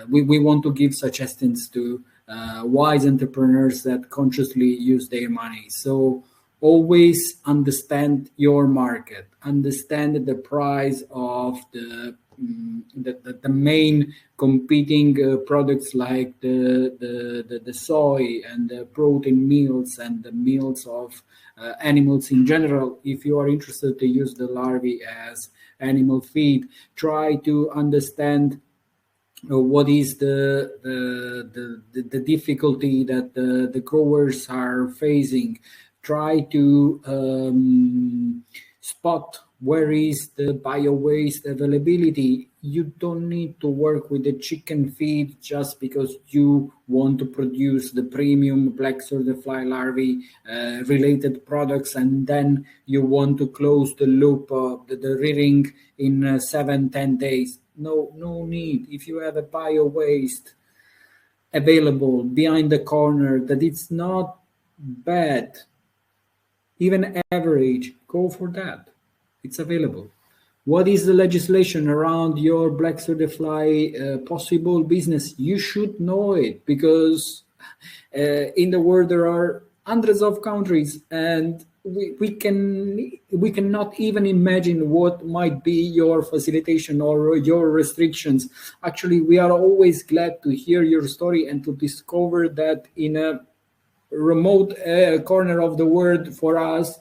we want to give suggestions to wise entrepreneurs that consciously use their money. So always understand your market, understand the price of the the main competing products like the soy and the protein meals and the meals of animals in general. If you are interested to use the larvae as animal feed, try to understand what is the difficulty that the growers are facing. Try to spot where is the bio waste availability. You don't need to work with the chicken feed just because you want to produce the premium black swordfly larvae related products, and then you want to close the loop of the rearing in 7-10 days. No need. If you have a bio waste available behind the corner that it's not bad, even average, go for that. It's available. What is the legislation around your black swordfly possible business? You should know it, because in the world there are hundreds of countries, and we cannot even imagine what might be your facilitation or your restrictions. Actually, we are always glad to hear your story and to discover that in a remote corner of the world for us,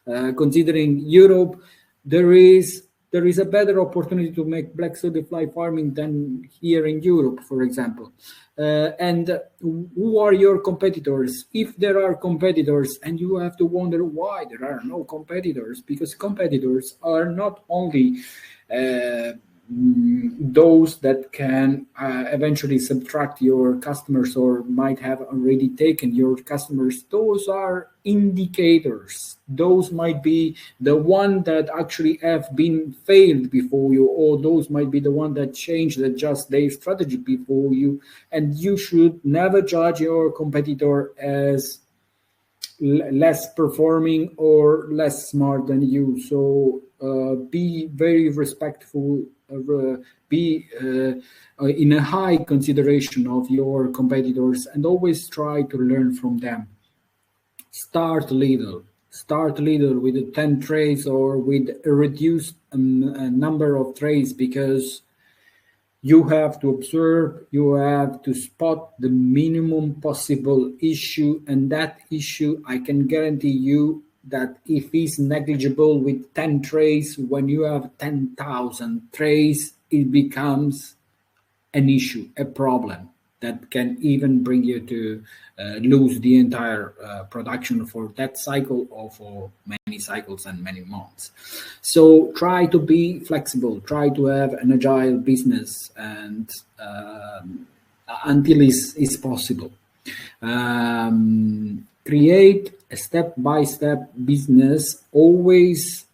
considering Europe, there is a better opportunity to make black swordfly farming than here in Europe, for example. And who are your competitors? If there are competitors, and you have to wonder why there are no competitors, because competitors are not only those that can eventually subtract your customers or might have already taken your customers. Those are indicators. Those might be the one that actually have been failed before you, or those might be the one that changed, adjust their strategy before you. And you should never judge your competitor as less performing or less smart than you. So be very respectful, be in a high consideration of your competitors, and always try to learn from them. Start little with 10 trays or with a reduced number of trays, because you have to observe, you have to spot the minimum possible issue, and that issue, I can guarantee you that if it's negligible with 10 trays, when you have 10,000 trays, it becomes an issue, a problem that can even bring you to lose the entire production for that cycle or for many cycles and many months. So try to be flexible, try to have an agile business, and until it's possible. Create a step-by-step business, always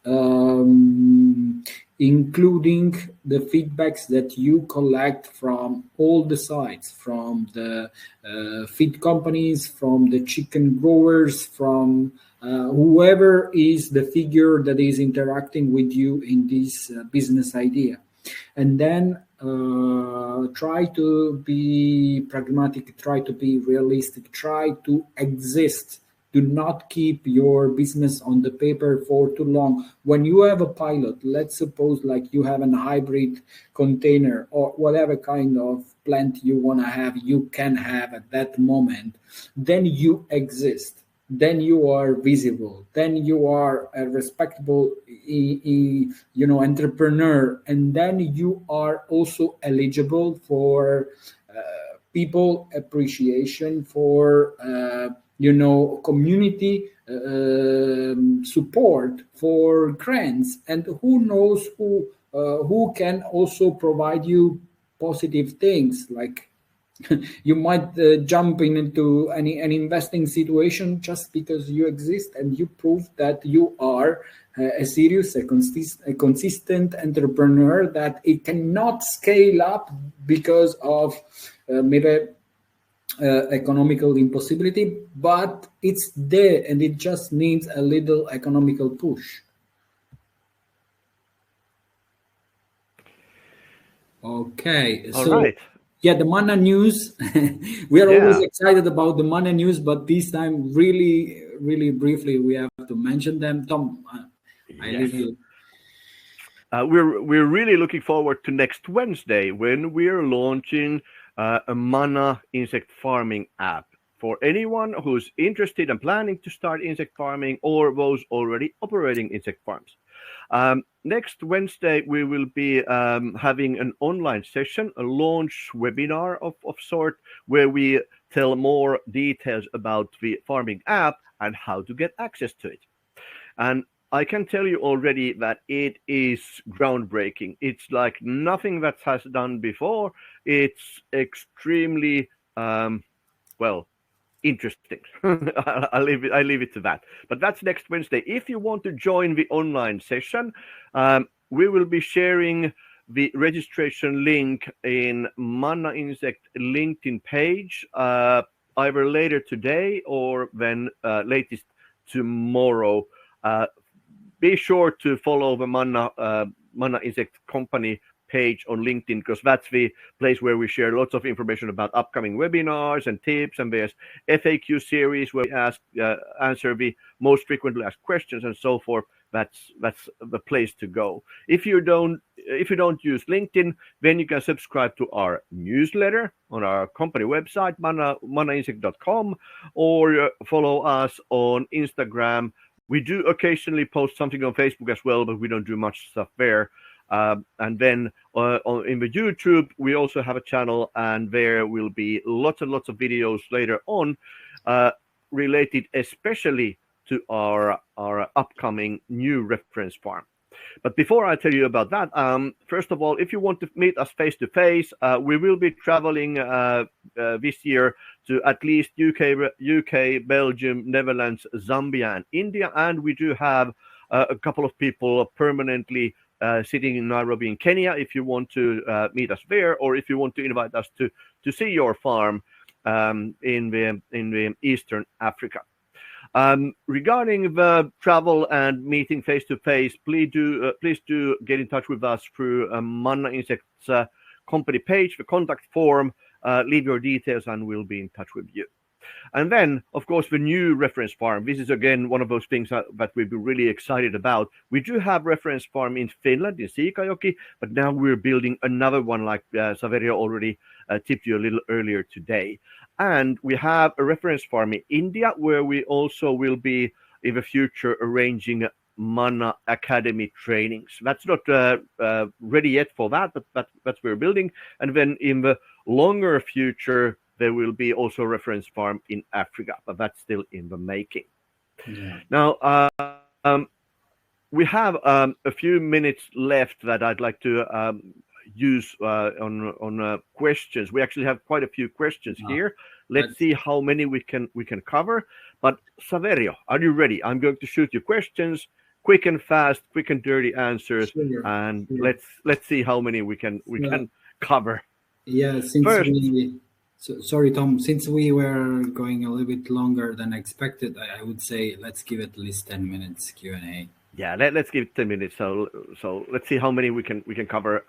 including the feedbacks that you collect from all the sides, from the feed companies, from the chicken growers, from whoever is the figure that is interacting with you in this business idea. And then try to be pragmatic, try to be realistic, try to exist. Do not keep your business on the paper for too long. When you have a pilot, let's suppose like you have a hybrid container or whatever kind of plant you want to have, you can have at that moment, then you exist. Then you are visible. Then you are a respectable, entrepreneur, and then you are also eligible for people appreciation, for community support, for grants, and who knows who can also provide you positive things, like you might jump into an investing situation just because you exist and you prove that you are a serious, a consistent entrepreneur, that it cannot scale up because of maybe economical impossibility, but it's there and it just needs a little economical push. Okay, all right. Yeah, the Manna news. We are always excited about the Manna news, but this time, really, really briefly, we have to mention them. Tom, I leave you. we're really looking forward to next Wednesday when we're launching a Manna insect farming app for anyone who's interested and planning to start insect farming or those already operating insect farms. Next Wednesday, we will be having an online session, a launch webinar of sort, where we tell more details about the farming app and how to get access to it. And I can tell you already that it is groundbreaking. It's like nothing that has done before. It's extremely well interesting. I leave it to that. But that's next Wednesday. If you want to join the online session, we will be sharing the registration link in Manna Insect LinkedIn page either later today or then latest tomorrow. Be sure to follow the Manna Insect Company page on LinkedIn, because that's the place where we share lots of information about upcoming webinars and tips, and there's FAQ series where we answer the most frequently asked questions and so forth. That's the place to go. If you don't use LinkedIn, then you can subscribe to our newsletter on our company website, mannainsect.com, or follow us on Instagram. We do occasionally post something on Facebook as well, but we don't do much stuff there. And then in the YouTube, we also have a channel, and there will be lots and lots of videos later on related especially to our upcoming new reference farm. But before I tell you about that, first of all, if you want to meet us face to face, we will be traveling this year to at least UK, Belgium, Netherlands, Zambia, and India, and we do have a couple of people permanently sitting in Nairobi in Kenya. If you want to meet us there, or if you want to invite us to see your farm in the Eastern Africa. Regarding the travel and meeting face to face, please do get in touch with us through Manna Insect's company page, the contact form. Leave your details, and we'll be in touch with you. And then, of course, the new reference farm. This is again one of those things that we've been really excited about. We do have reference farm in Finland, in Siikajoki, but now we're building another one, like Saverio already tipped you a little earlier today. And we have a reference farm in India, where we also will be in the future arranging Manna Academy trainings. That's not ready yet for that, but that's what we're building. And then in the longer future, there will be also a reference farm in Africa, but that's still in the making. Yeah. Now, we have a few minutes left that I'd like to use on questions. We actually have quite a few questions here. Let's see how many we can cover. But Saverio, are you ready? I'm going to shoot you questions, quick and fast, quick and dirty answers, and let's see how many we can cover. Yeah, sorry, Tom. Since we were going a little bit longer than expected, I would say let's give at least 10 minutes Q&A. Yeah, let's give 10 minutes. So let's see how many we can cover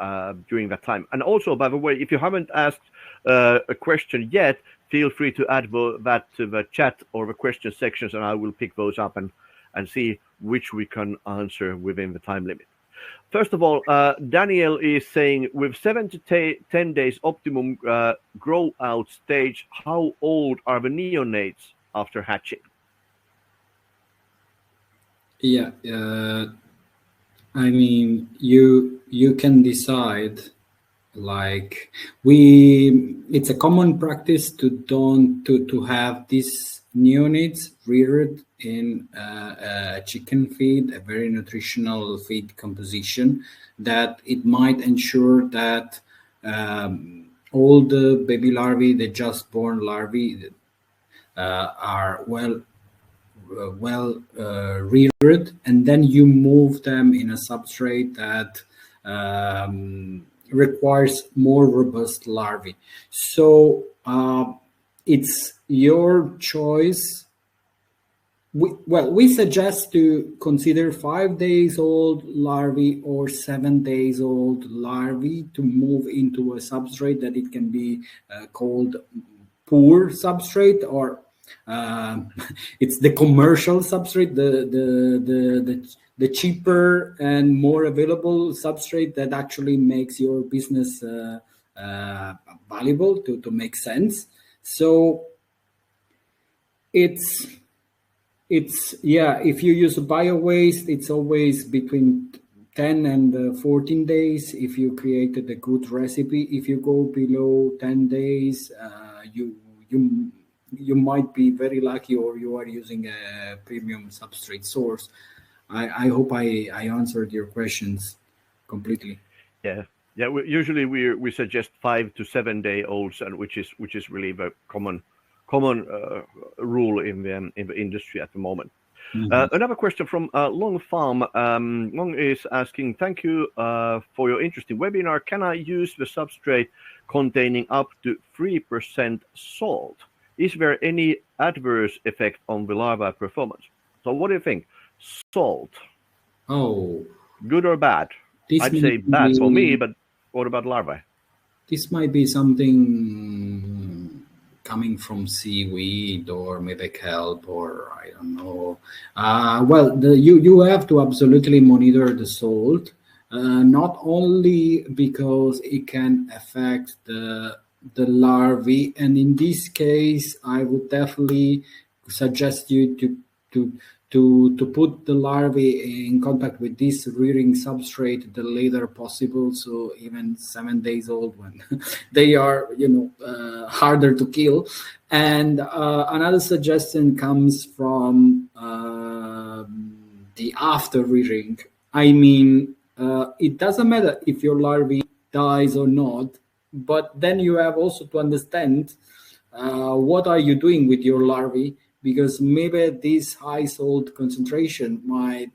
during that time. And also, by the way, if you haven't asked a question yet, feel free to add that to the chat or the question sections, and I will pick those up and see which we can answer within the time limit. First of all, Daniel is saying, with 7 to 10 days optimum grow out stage, how old are the neonates after hatching? Yeah, I mean, you can decide. Like it's a common practice to have these neonates reared in a chicken feed, a very nutritional feed composition, that it might ensure that all the baby larvae, the just born larvae, are well reared, and then you move them in a substrate that requires more robust larvae. So it's your choice. We suggest to consider 5 days old larvae or 7 days old larvae to move into a substrate that it can be called poor substrate, or it's the commercial substrate, the the cheaper and more available substrate that actually makes your business valuable to make sense. So it's yeah, if you use bio waste, it's always between 10 and 14 days if you created a good recipe. If you go below 10 days, you might be very lucky, or you are using a premium substrate source. I hope I answered your questions completely. Yeah, yeah. Usually we suggest 5 to 7 day olds, and which is really the common rule in the industry at the moment. Another question from Long Farm. Long is asking, thank you for your interesting webinar. Can I use the substrate containing up to 3% salt? Is there any adverse effect on the larva performance? So what do you think? Salt, Oh, good or bad? I'd say bad for me, but what about larvae? This might be something coming from seaweed or maybe kelp, or I don't know. Well, you have to absolutely monitor the salt, not only because it can affect the larvae, and in this case, I would definitely suggest you to put the larvae in contact with this rearing substrate the later possible, so even 7 days old, when they are harder to kill. And another suggestion comes from the after rearing. I mean, it doesn't matter if your larvae dies or not, but then you have also to understand what are you doing with your larvae, because maybe this high salt concentration might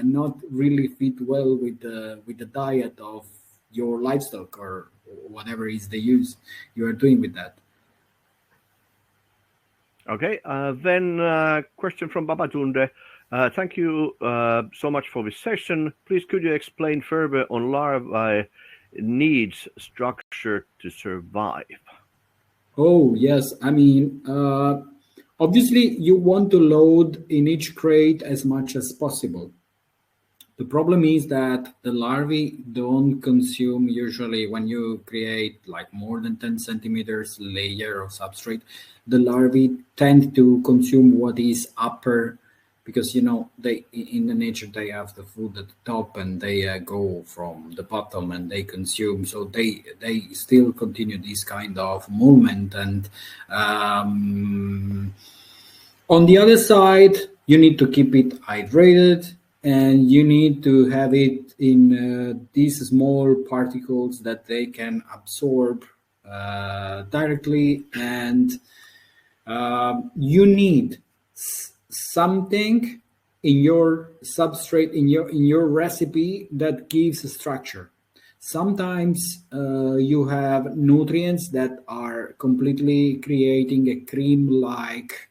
not really fit well with the diet of your livestock, or whatever is the use you are doing with that. Okay, then question from Babatunde. Thank you so much for this session. Please, could you explain further on larvae needs structure to survive? Oh, yes. I mean, obviously, you want to load in each crate as much as possible. The problem is that the larvae don't consume, usually when you create like more than 10 centimeters layer of substrate, the larvae tend to consume what is upper, because they in the nature they have the food at the top, and they go from the bottom and they consume, so they still continue this kind of movement. And on the other side, you need to keep it hydrated, and you need to have it in these small particles that they can absorb directly. And you need something in your substrate, in your recipe, that gives a structure. Sometimes you have nutrients that are completely creating a cream-like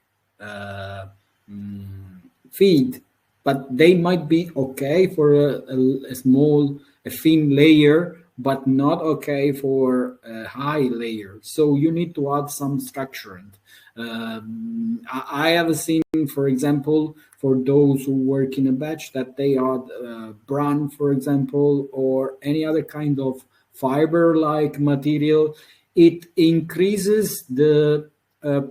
feed, but they might be okay for a small, a thin layer, but not okay for a high layer. So you need to add some structure. I have seen, for example, for those who work in a batch, that they add bran, for example, or any other kind of fiber-like material. It increases the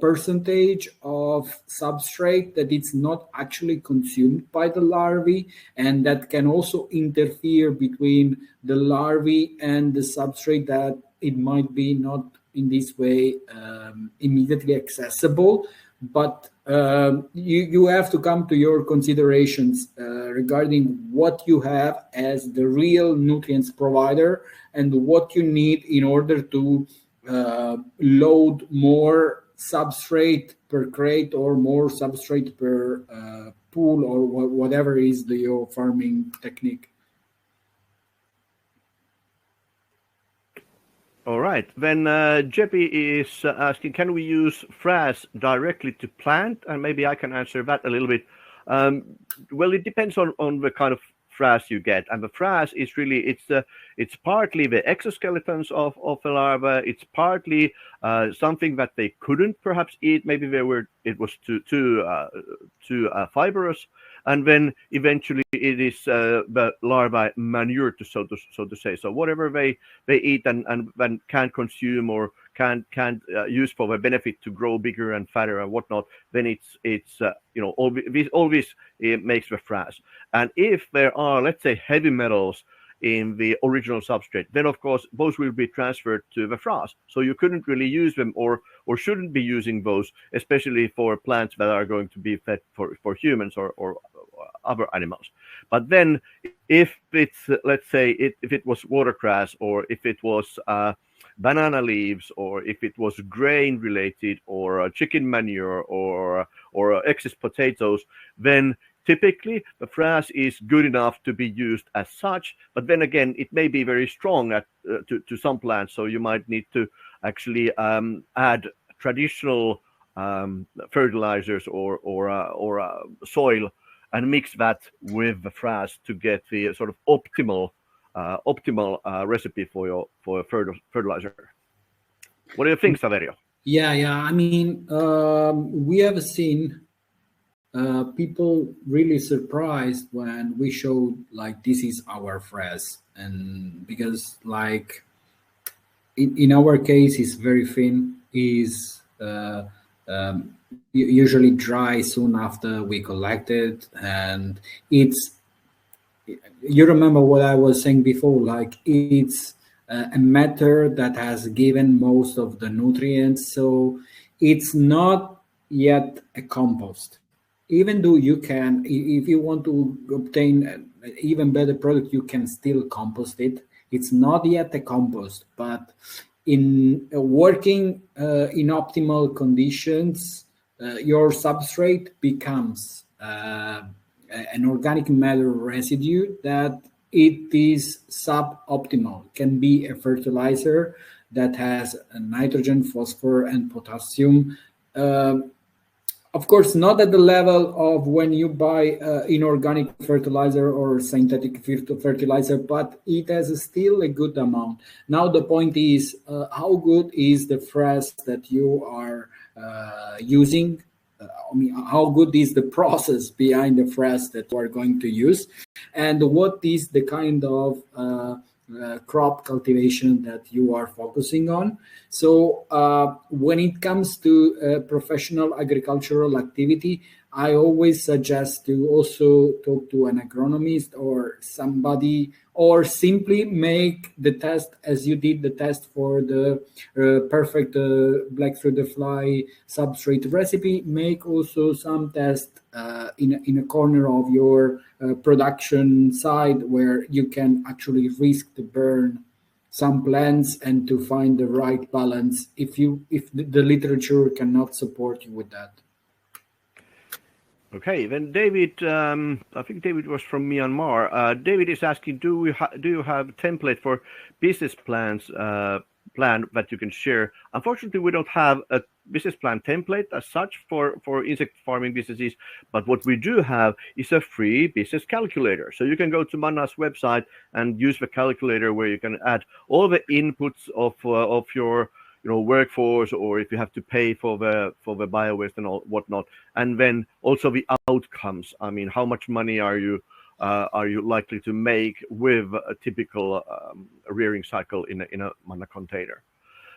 percentage of substrate that it's not actually consumed by the larvae, and that can also interfere between the larvae and the substrate, that it might be not in this way immediately accessible. But you have to come to your considerations regarding what you have as the real nutrients provider, and what you need in order to load more substrate per crate, or more substrate per pool, or whatever is your farming technique. All right. Then Jeppy is asking, can we use frass directly to plant? And maybe I can answer that a little bit. Well, it depends on the kind of frass you get, and the frass is really it's partly the exoskeletons of the larva. It's partly something that they couldn't perhaps eat. Maybe it was too fibrous. and then eventually it is the larvae manure, so to say. So whatever they eat and then can't consume or can't use for the benefit to grow bigger and fatter and whatnot, then it's all this it makes the frass. And if there are, let's say, heavy metals in the original substrate, then of course those will be transferred to the frass. So you couldn't really use them or shouldn't be using those, especially for plants that are going to be fed for humans or other animals. But then if it's, let's say, if it was watercress, or if it was banana leaves, or if it was grain related, or chicken manure, or excess potatoes, then typically the frass is good enough to be used as such. But then again, it may be very strong to some plants, so you might need to actually add traditional fertilizers or soil and mix that with the frass to get the sort of optimal recipe for your fertilizer. What do you think, Saverio? Yeah. I mean, we have seen people really surprised when we showed like this is our frass, and because like in our case it's very thin, is usually dry soon after we collect it, and it's, you remember what I was saying before, like it's a matter that has given most of the nutrients, so it's not yet a compost. Even though you can, if you want to obtain an even better product, you can still compost it. It's not yet a compost, but in working in optimal conditions, your substrate becomes an organic matter residue that it is suboptimal. It can be a fertilizer that has nitrogen, phosphor, and potassium. Of course, not at the level of when you buy inorganic fertilizer or synthetic fertilizer, but it has still a good amount. Now, the point is, how good is the frass that you are using? I mean, how good is the process behind the frass that you are going to use? And what is the kind of crop cultivation that you are focusing on? So when it comes to professional agricultural activity, I always suggest to also talk to an agronomist or somebody, or simply make the test as you did the test for the perfect black through the fly substrate recipe. Make also some test in a corner of your production side where you can actually risk to burn some plants and to find the right balance if the literature cannot support you with that. Okay, then David, I think David was from Myanmar. David is asking, do you have a template for business plans plan that you can share? Unfortunately, we don't have a business plan template as such for insect farming businesses, but what we do have is a free business calculator. So you can go to Manna's website and use the calculator where you can add all the inputs of your workforce, or if you have to pay for the biowaste and all whatnot, and then also the outcomes. I mean, how much money are you likely to make with a typical rearing cycle in a Manna container?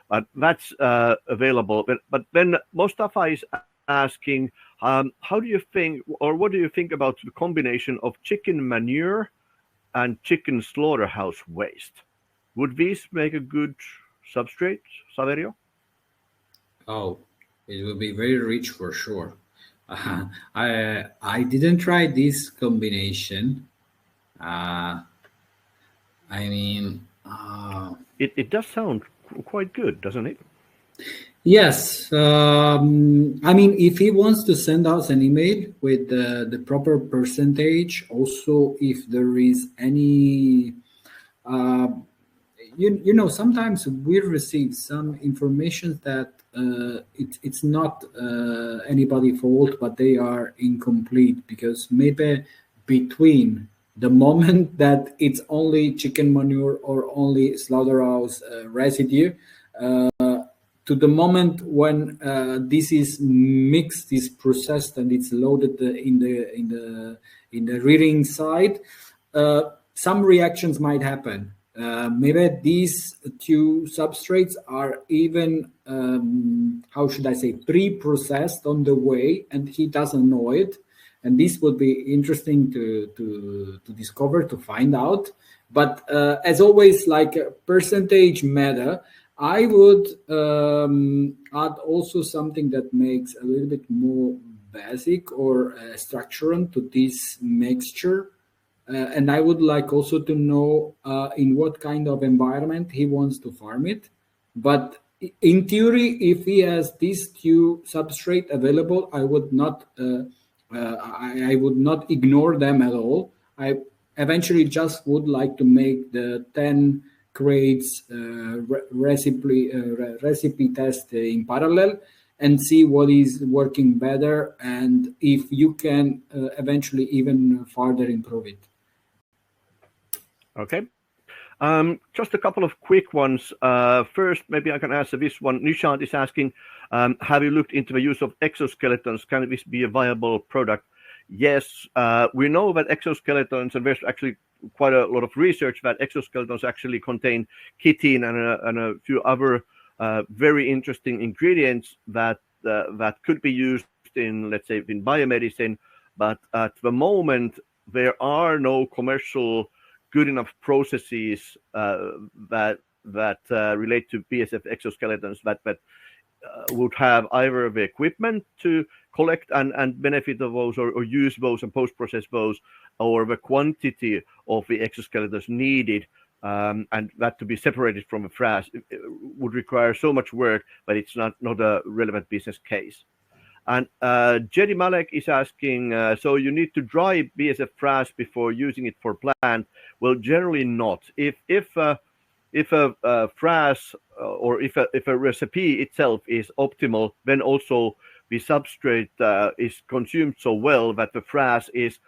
But that's available. But then Mustafa is asking, how do you think, or what do you think about the combination of chicken manure and chicken slaughterhouse waste? Would these make a good substrate, Saverio? Oh, it will be very rich for sure. I didn't try this combination. I mean, it does sound quite good, doesn't it? yes. I mean, if he wants to send us an email with the proper percentage, also if there is any. Sometimes we receive some information that it's not anybody's fault, but they are incomplete, because maybe between the moment that it's only chicken manure or only slaughterhouse residue, to the moment when this is mixed, is processed, and it's loaded in the rearing side, some reactions might happen. Maybe these two substrates are even, how should I say, pre-processed on the way, and he doesn't know it. And this would be interesting to discover, to find out. But as always, like percentage matter, I would add also something that makes a little bit more basic or structural to this mixture. And I would like also to know in what kind of environment he wants to farm it. But in theory, if he has these two substrate available, I would not ignore them at all. I eventually just would like to make the 10 crates recipe test in parallel and see what is working better, and if you can eventually even further improve it. Okay. Just a couple of quick ones. First, maybe I can answer this one. Nishant is asking, have you looked into the use of exoskeletons? Can this be a viable product? Yes, we know that exoskeletons, and there's actually quite a lot of research that exoskeletons actually contain chitin and a few other very interesting ingredients that could be used in, let's say, in biomedicine. But at the moment, there are no commercial good enough processes that relate to BSF exoskeletons that would have either the equipment to collect and benefit of those, or use those and post-process those, or the quantity of the exoskeletons needed, and that to be separated from the frass would require so much work that it's not a relevant business case. And Jedi Malek is asking, so you need to dry BSF frass before using it for plant? Well, generally not. If a frass or if a recipe itself is optimal, then also the substrate is consumed so well that the frass is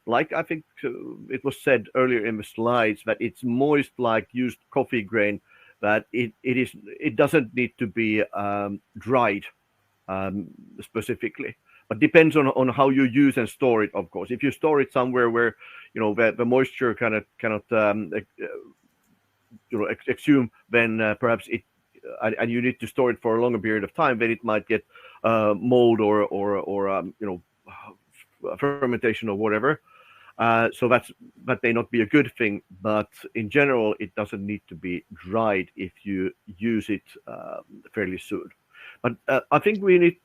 like I think it was said earlier in the slides, that it's moist like used coffee grain, that it doesn't need to be dried specifically, but depends on how you use and store it. Of course, if you store it somewhere where the moisture cannot exhume, then perhaps it and you need to store it for a longer period of time, then it might get mold or fermentation or whatever. So that may not be a good thing, but in general, it doesn't need to be dried if you use it fairly soon. But I think we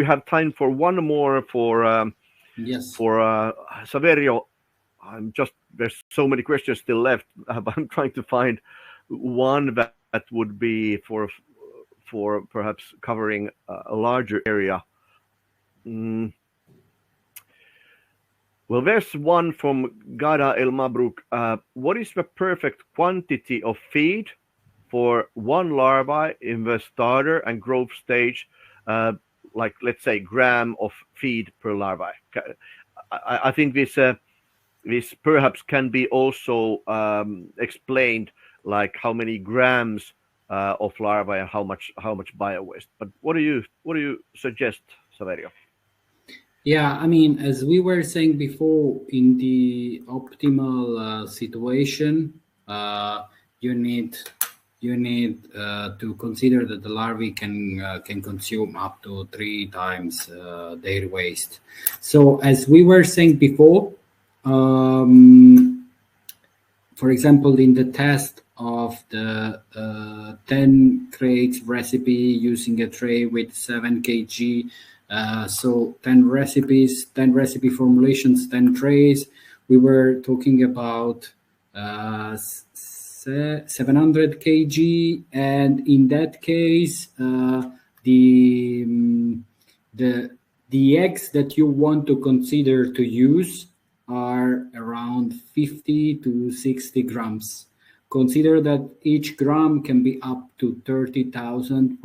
have time for one more for yes, for Saverio. There's so many questions still left, but I'm trying to find one that would be for perhaps covering a larger area. Well, there's one from Gada El Mabruk. What is the perfect quantity of feed for one larva in the starter and growth stage, like let's say gram of feed per larva? I think this perhaps can be also explained, like how many grams of larvae and how much bio waste. But what do you suggest, Saverio? Yeah, I mean, as we were saying before, in the optimal situation, you need to consider that the larvae can consume up to 3 times their waste. So as we were saying before, for example, in the test of the 10 crates recipe using a tray with 7 kg, so 10 recipes, 10 recipe formulations, 10 trays, we were talking about 700 kg, and in that case, the eggs that you want to consider to use are around 50 to 60 grams. Consider that each gram can be up to 30,000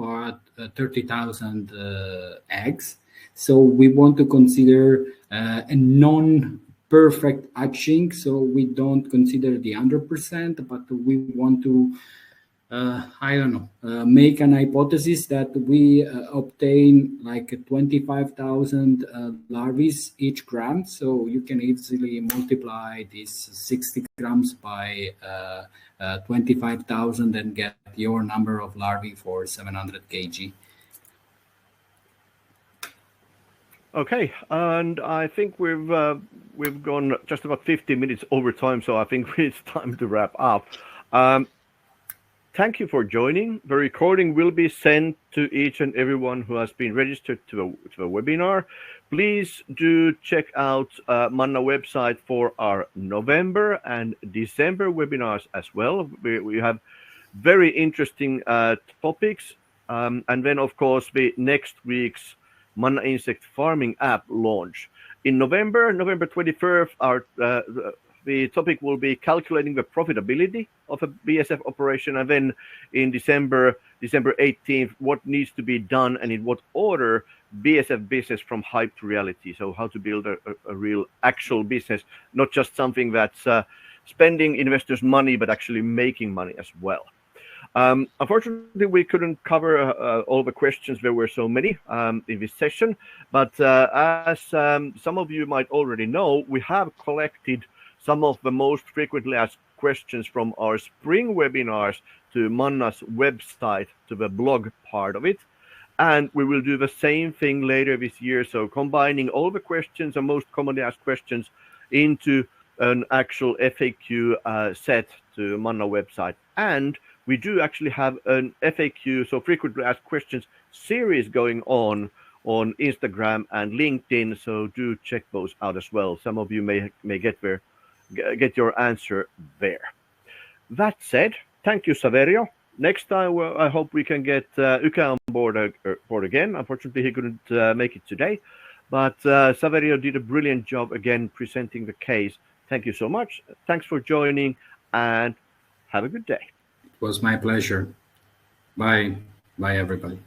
eggs. So we want to consider a non-perfect hatching. So we don't consider the 100%, but we want to I don't know, make an hypothesis that we obtain like 25,000 larvae each gram. So you can easily multiply these 60 grams by 25,000 and get your number of larvae for 700 kg. Okay, and I think we've gone just about 50 minutes over time, so I think it's time to wrap up. Thank you for joining. The recording will be sent to each and everyone who has been registered to the webinar. Please do check out Manna website for our November and December webinars as well. We have very interesting topics. And then, of course, the next week's Manna Insect Farming app launch. In November 21st, the topic will be calculating the profitability of a BSF operation. And then in December 18th, what needs to be done and in what order BSF business from hype to reality. So how to build a real actual business, not just something that's spending investors' money, but actually making money as well. Unfortunately, we couldn't cover all the questions. There were so many in this session. But as some of you might already know, we have collected some of the most frequently asked questions from our spring webinars to Manna's website, to the blog part of it. And we will do the same thing later this year. So combining all the questions and most commonly asked questions into an actual FAQ set to Manna website. And we do actually have an FAQ, so frequently asked questions series going on Instagram and LinkedIn. So do check those out as well. Some of you may get your answer there. That said, thank you, Saverio. Next time, I hope we can get Uke on board again. Unfortunately, he couldn't make it today. But Saverio did a brilliant job again presenting the case. Thank you so much. Thanks for joining and have a good day. It was my pleasure. Bye. Bye, everybody.